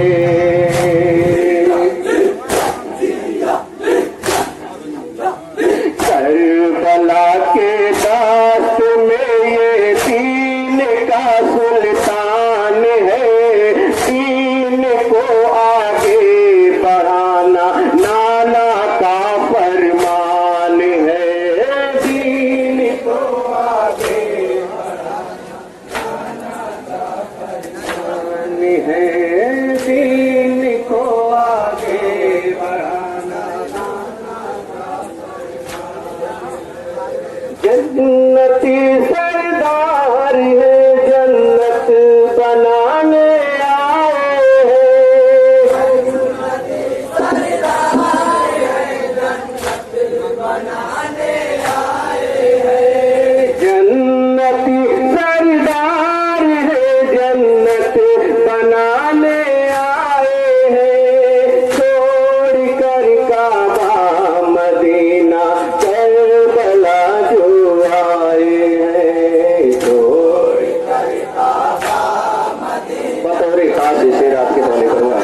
کربلا کے داست میں یہ دین کا سلطان ہے دین کو آگے بڑھانا نانا کا فرمان ہے دین کو آگے بڑھانا نانا کا فرمان ہے دین کو آگے بڑھانا جنتی سردار ہے جنت بنانے آئے ہیں جنتی سردار ہے جنت بنانے آئے ہیں چھوڑ کر کعبہ مدینہ کربلا جو آئے ہیں چھوڑ کر کعبہ مدینہ بطور خاص شعر آپ کے حوالے کروں گا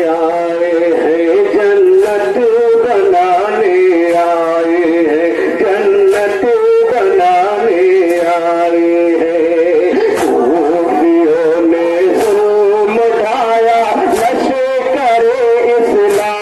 آئے ہیں جنت بنانے آئے ہیں جنت بنانے آئے ہیں صوفیوں نے ظلم اٹھایا لشکر اسلام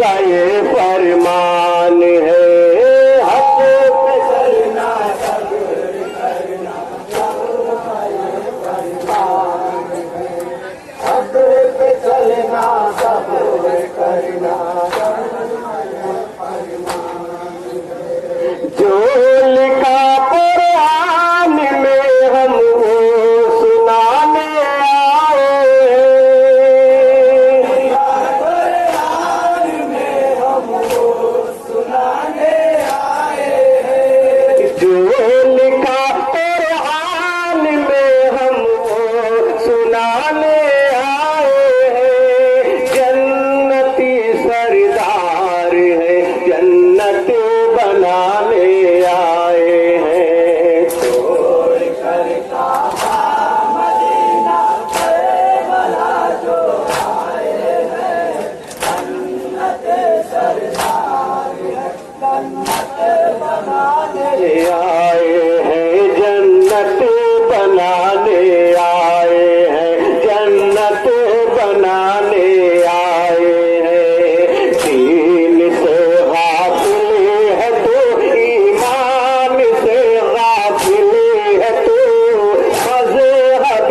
का ये फरमान है, हक पे चलना सब्र करना, हक पे चलना सब्र करना, जो लिखा कुरान में हम वो सुनाने आए हैं, कुरान में हम वो सुनाने आए हैं, जो लिखा कुरान में हम वो सुनाने आए हैं, जन्नती सरदार है, जन्नत बनाने आए हैं, छोड़ कर काबा मदीना करबला जो आए हैं, जन्नत सरदार है, जन्नत बनाने आए हैं, जन्नत बनाने आए हैं, जन्नत बनाने आए हैं, दीन से गाफिल है तू, ईमान से गाफिल है तू, मज़हब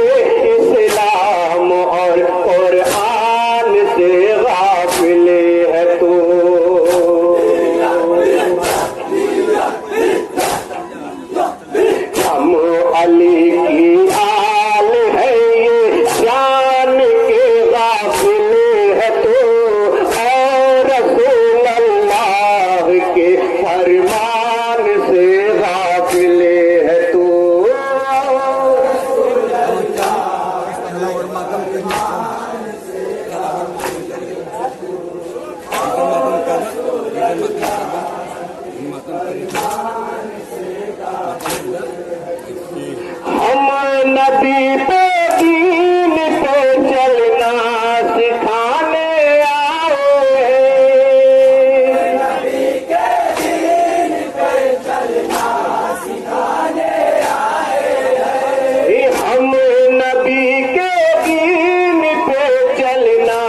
इस्लाम और कुरान से गाफिल है तू। हम अली की आल है ये शान के गाफिल है तू, और रसूल अल्लाह के फरमान से गाफिल है तू। हम नबी पे दीन पे चलना सिखाने आए हैं, नबी के दीन पे चलना सिखाने आए हैं, हम नबी के दीन पे चलना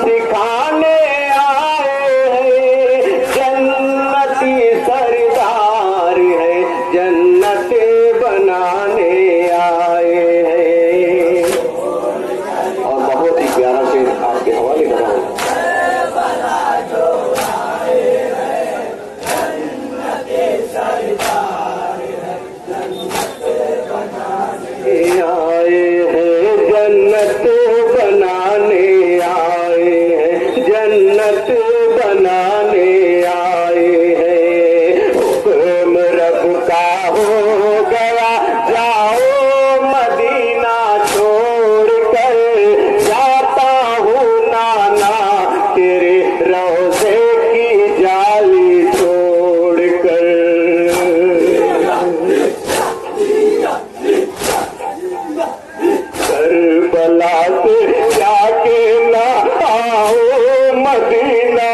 सिखाने आए हैं, जन्नती सरदार है, जन्नत बनाने आए हैं। और बहुत ही प्यारा से आपके हवाले कर रहा हूँ। आए हैं जन्नत बनाने आए हैं, जन्नत बनाने आए हैं, हुक्म रब का हो गया जाओ मदीना छोड़ कर, जाता हूँ नाना तेरे रोज़े की जाली छोड़ कर, करबला से जाके ना आओ मदीना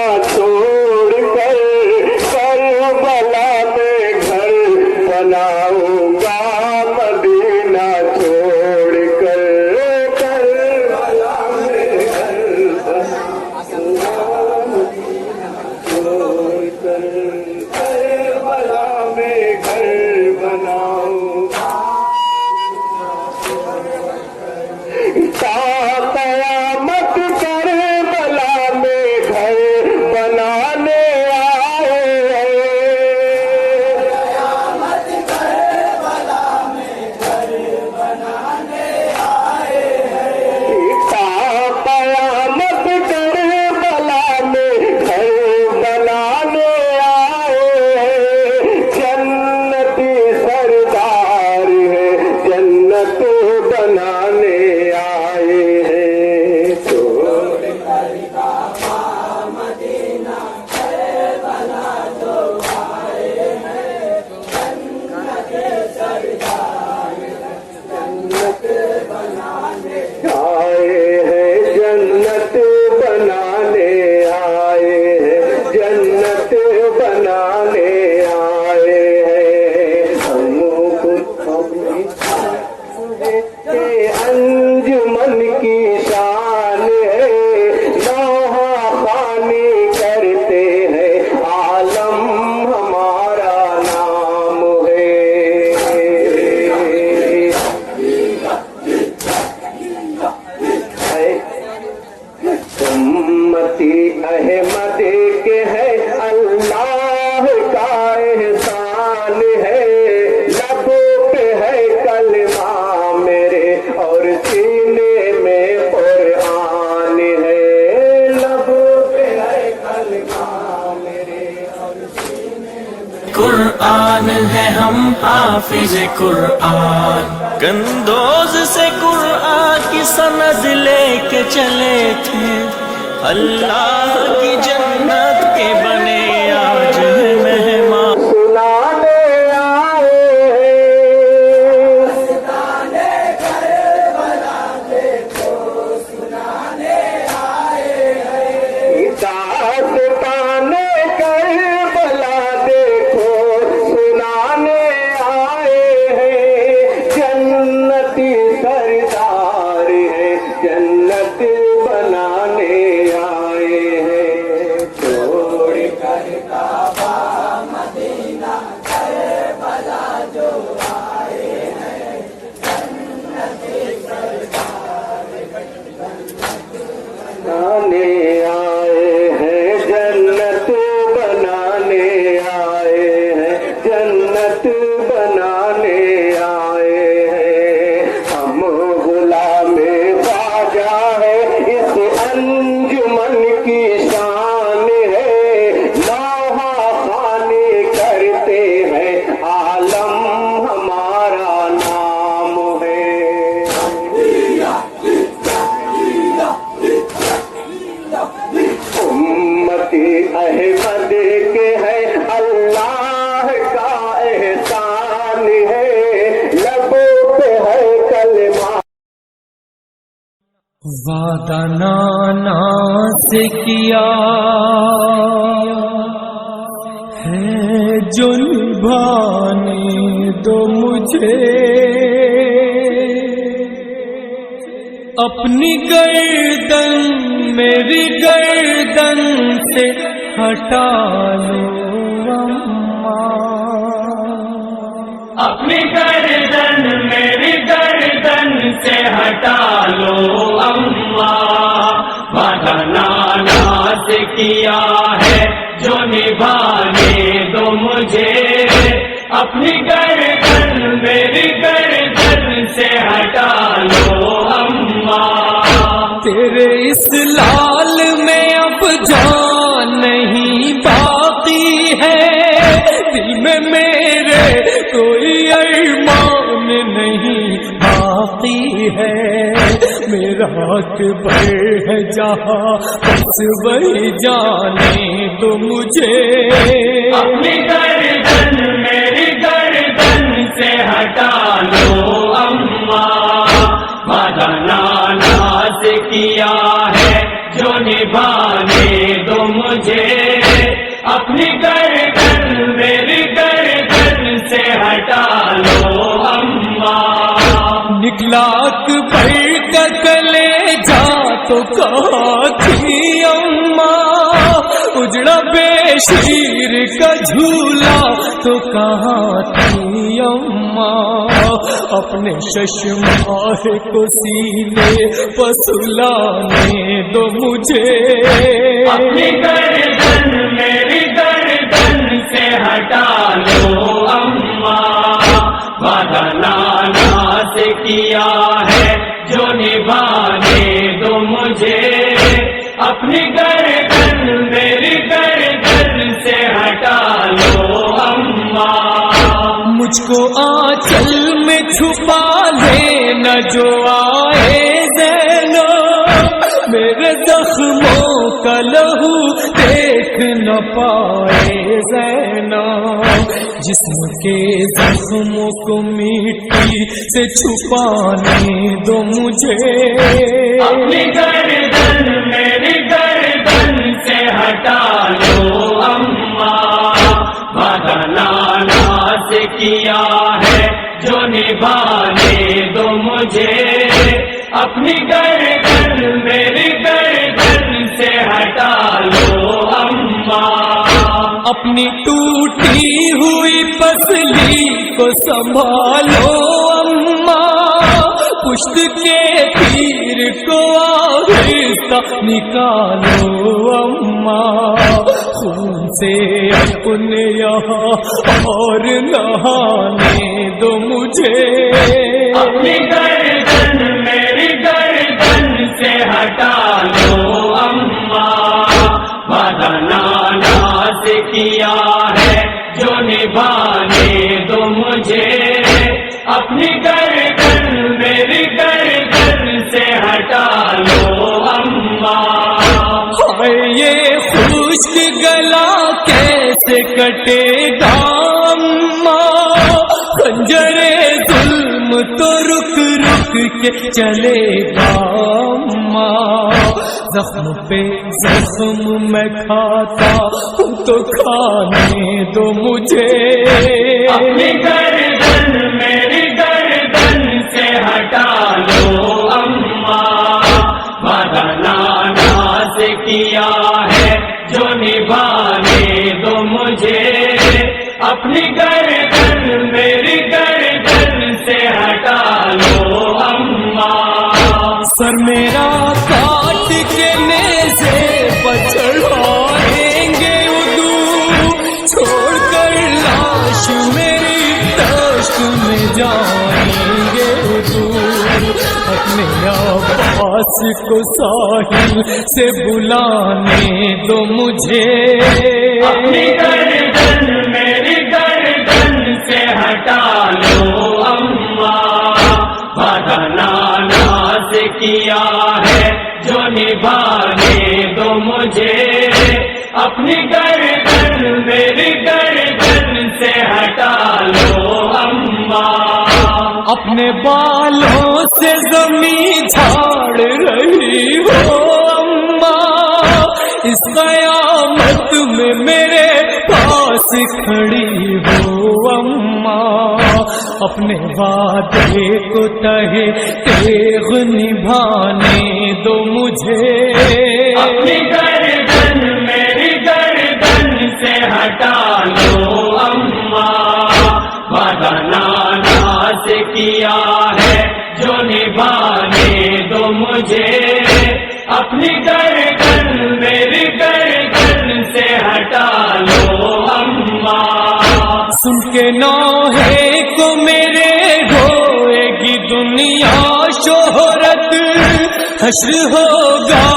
अहमद के है अल्लाह का एहसान है लबों पे है कलमा मेरे और सीने में कुरान है लबों पे है कलमा मेरे और सीने में कुरान है हम हाफिज कुरान कंदोज से कुरान की सनद लेके चले थे अल्लाह की जन्नत के बने आज मेहमान सुनाने आए दास्ताने करबला देखो सुनाने आए हैं जन्नती सरदार है जन्नत बनाने आए हैं छोड़ कर काबा मदीना करबला जो आए हैं जन्नती सरदार बनाने आए हैं जन्नत बनाने आए हैं जन्नत बनाने आए हैं हम गुलामे ख्वाजा है इस अंजुमन की शान है लौहा खाने करते हैं आलम हमारा नाम है उम्मती अहमद के है अल्लाह का एहसान है लबों पे है कलमा वादा नाना से किया है जो निभाने दो मुझे अपनी गर्दन मेरी गर्दन से हटा लो अम्मा अपनी गर्दन मेरी गर्दन से हटा लो अम्मा वादा नाना से किया है जो निभाने दो मुझे अपनी गर्दन मेरी गर्दन से हटा लो अम्मा तेरे इस लाल में अब जान नहीं बाकी है दिल में मेरे कोई अरमान नहीं बाकी है मेरा अकबर है जहाँ बस वही जाने दो मुझे अपनी गर्दन मेरी गर्दन से हटा लो अम्मा वादा नाना से किया है जो निभाने दो मुझे अपनी गर्दन मेरी गर्दन से हटा लो अम्मा निकला अकबर का कलेजा तो कहा थी अम्मा उजड़ा बेशीर का झूला तो कहाँ थी अम्मा अपने शशमाह को सीने पसुलाने दो मुझे अपनी गर्दन मेरी गर्दन से हटा लो अम्मा वादा नाना से किया है जो निभाने दो मुझे अपनी गर्दन मेरी गर्दन से हटा लो अम्मा मुझको आंचल में छुपा लेना जो आए ज़ैनो मेरे जख्मों का लहू देख न पाए ज़ैनो जिस्म के जख्मों को मिट्टी से छुपाने दो मुझे अपनी गर्दन मेरी गर्दन से हटा लो अम्मा वादा नाना से किया है जो निभाने दो मुझे अपनी गर्दन मेरी गर्दन से हटा लो अम्मा अपनी टूटी हुई पसली को संभालो अम्मा पुश्त के तीर को آہستہ نکالو اما، خون سے اپنے یہاں اور نہانے دو مجھے، اپنی گردن میری گردن سے ہٹا لو اما، وعدہ نانا سے کیا ہے جو نبھانے دو مجھے، اپنی گردن میری گردن سے ہٹا لو اما۔ ہائے یہ خشک گلا کیسے کٹے گا اما، خنجر ظلم تو رک رک کے چلے گا اما، زخم پہ زخم میں کھاتا ہوں تو کھانے دو مجھے، اپنی گردن میری گردن سے ہٹا لو اما، وعدہ نانا سے کیا ہے جو نبھانے دو مجھے، اپنی گردن میری گردن سے ہٹا لو اما۔ سر میرا کاٹ کے نیزے پر چڑھائیں گے اردو، چھوڑ کر لاش میری دشت میں جائیں گے اردو، اپنے عباس کو ساحل سے بلانے دو مجھے، اپنی گردن میری گردن سے ہٹا لو اما، وعدہ نانا سے کیا ہے جو نبھانے دو مجھے، اپنی گردن میری گردن سے ہٹا لو اما۔ اپنے بالوں سے زمین جھاڑ رہی ہو اما، اس قیامت میں میرے پاس کھڑی ہو اما، اپنے وعدے کو تہے تیغ نبھانے دو مجھے، اپنی گردن میری گردن سے ہٹا لو اما، وعدہ نانا سے کیا ہے جو نبھانے دو مجھے، اپنی گردن میری گردن سے ہٹا لو اما۔ سن کے نوحے کو میرے ہوئے گی دنیا شہرت، حشر ہوگا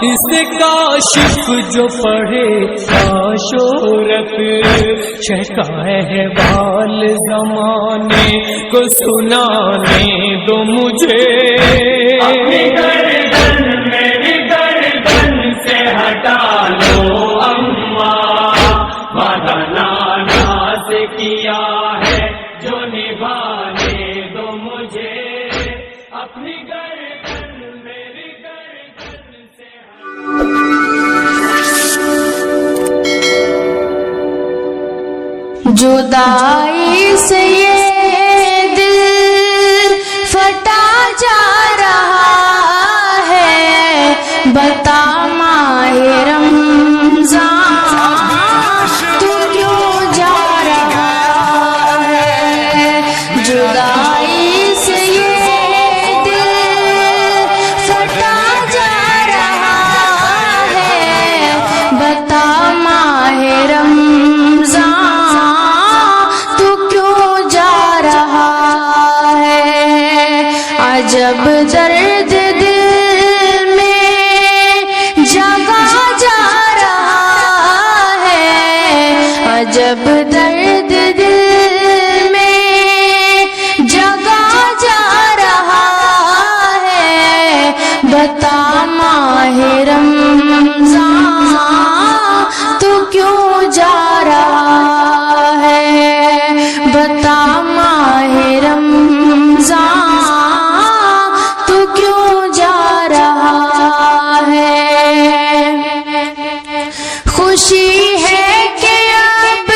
اس کاشف جو پڑھے شہرت، شہکا احوال زمانے کو سنانے دو مجھے، اپنی گردن میری گردن سے ہٹا لو اما، وعدہ نانا سے کیا ہے جو نبھانے دو مجھے، اپنی گردن میری گردن سے جدائی سے یہ دل پھٹا جا رہا ہے، بتا ماہ رمضان تو کیوں جا رہا ہے، جدائی سے یہ دل پھٹا جا رہا ہے، بتا ماہ رمضان جب درد دل میں جگا جا رہا ہے، عجب درد دل میں جگا جا رہا ہے، بتا ماہ رمضان تو کیوں جا رہا ہے، بتا ماہ رمضان خوشی ہے کہ اب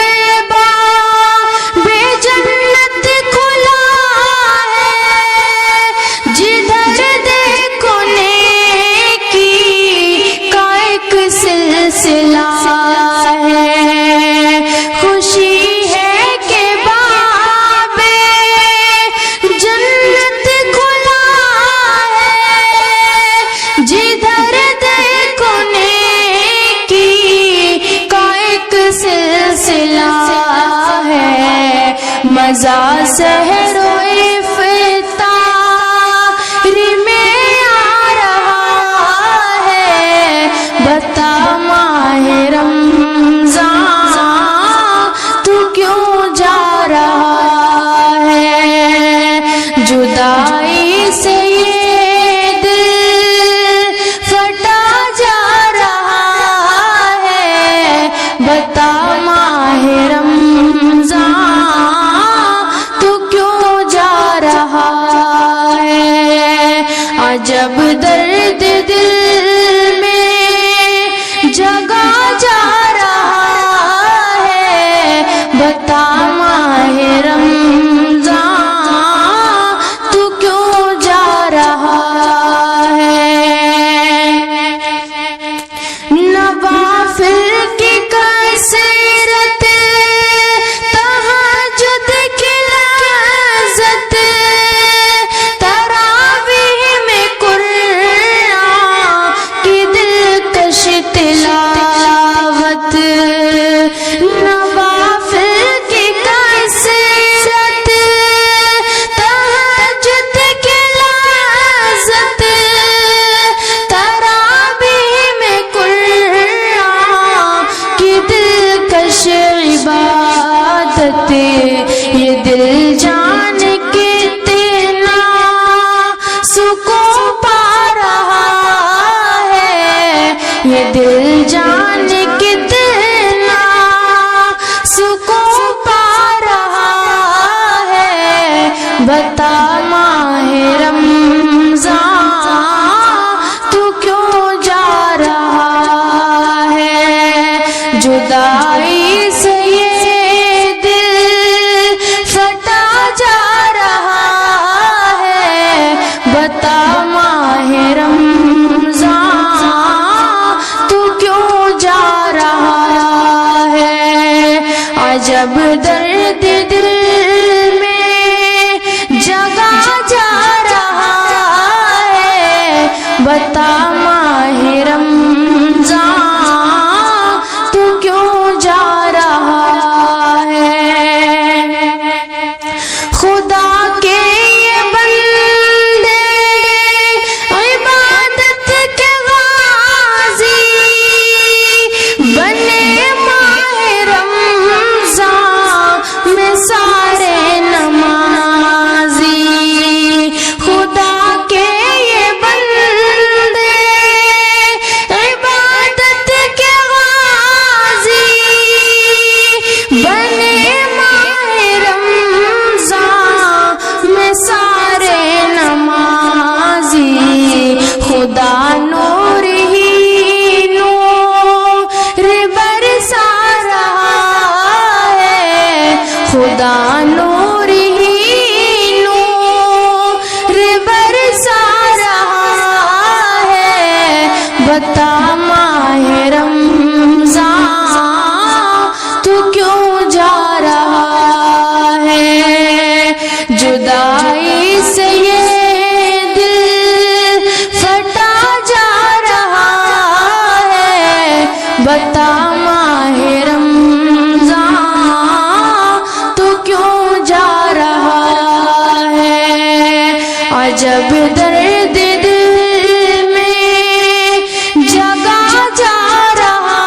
مزہ سحر و افطار میں آ رہا ہے، بتا ماہ رمضان تو کیوں جا رہا ہے، جدائی سے یہ دل پھٹا جا رہا ہے، بتا ماہ رمضان تو کیوں جا رہا ہے، عجب درد دل میں جگا جا رہا ہے، بتا ماہ رمضان تو کیوں جا رہا ہے، نوافل کی کثرت تہجد کی لذت تراویح میں قرآن کی دلکش تلاوت، نوافل کی کثرت تہجد کی لذت تراویح میں قرآن کی دلکش عبادت، یہ دل جان کتنا سکون پا رہا ہے، یہ دل جان کتنا سکون پا رہا ہے، بتا ماہ رمضان تو کیوں جا رہا ہے، جدائی سے یہ دل پھٹا جا رہا ہے، بتا ماہ رمضان تو کیوں جا رہا ہے، عجب درد دل میں جگا جا رہا ہے، بتا ماہ رمضان تو کیوں جا رہا ہے، خدا کے یہ بندے عبادت کے غازی بنے ماہ رمضان میں سارے نمازی، خدا کے یہ بندے عبادت کے غازی بنے ماہ رمضان میں سارے نمازی، خدا نور ہی نور برسا رہا ہے، خدا نور ہی نور برسا رہا ہے، بتا ماہ رمضان تو کیوں جا رہا ہے، جدائی سے یہ دل پھٹا جا رہا ہے، بتا ماہ رمضان تو کیوں جا رہا ہے، عجب درد دل میں جگا جا رہا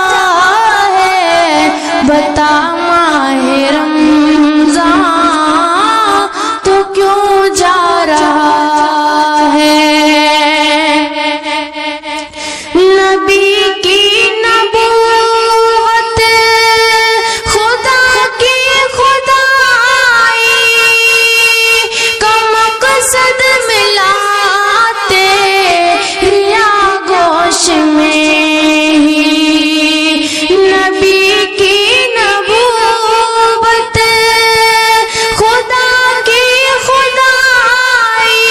ہے، بتا ماہ رمضان تو کیوں جا رہا ہے، نبی کی نبوت خدا کی خدائی کا مقصد ملاتے ریا گوش میں ہی، نبی کی نبوت خدا کی خدائی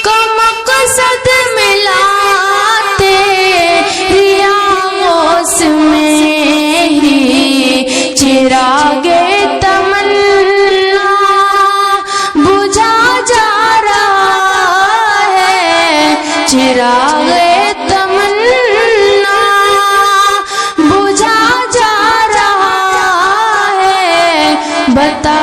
کا مقصد ملاتے ریا گوش میں ہی، چراغ تمنا بجھا جا رہا ہے، چراغ تمنا بجھا جا رہا ہے، بتا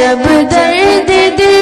जब दर्द दिल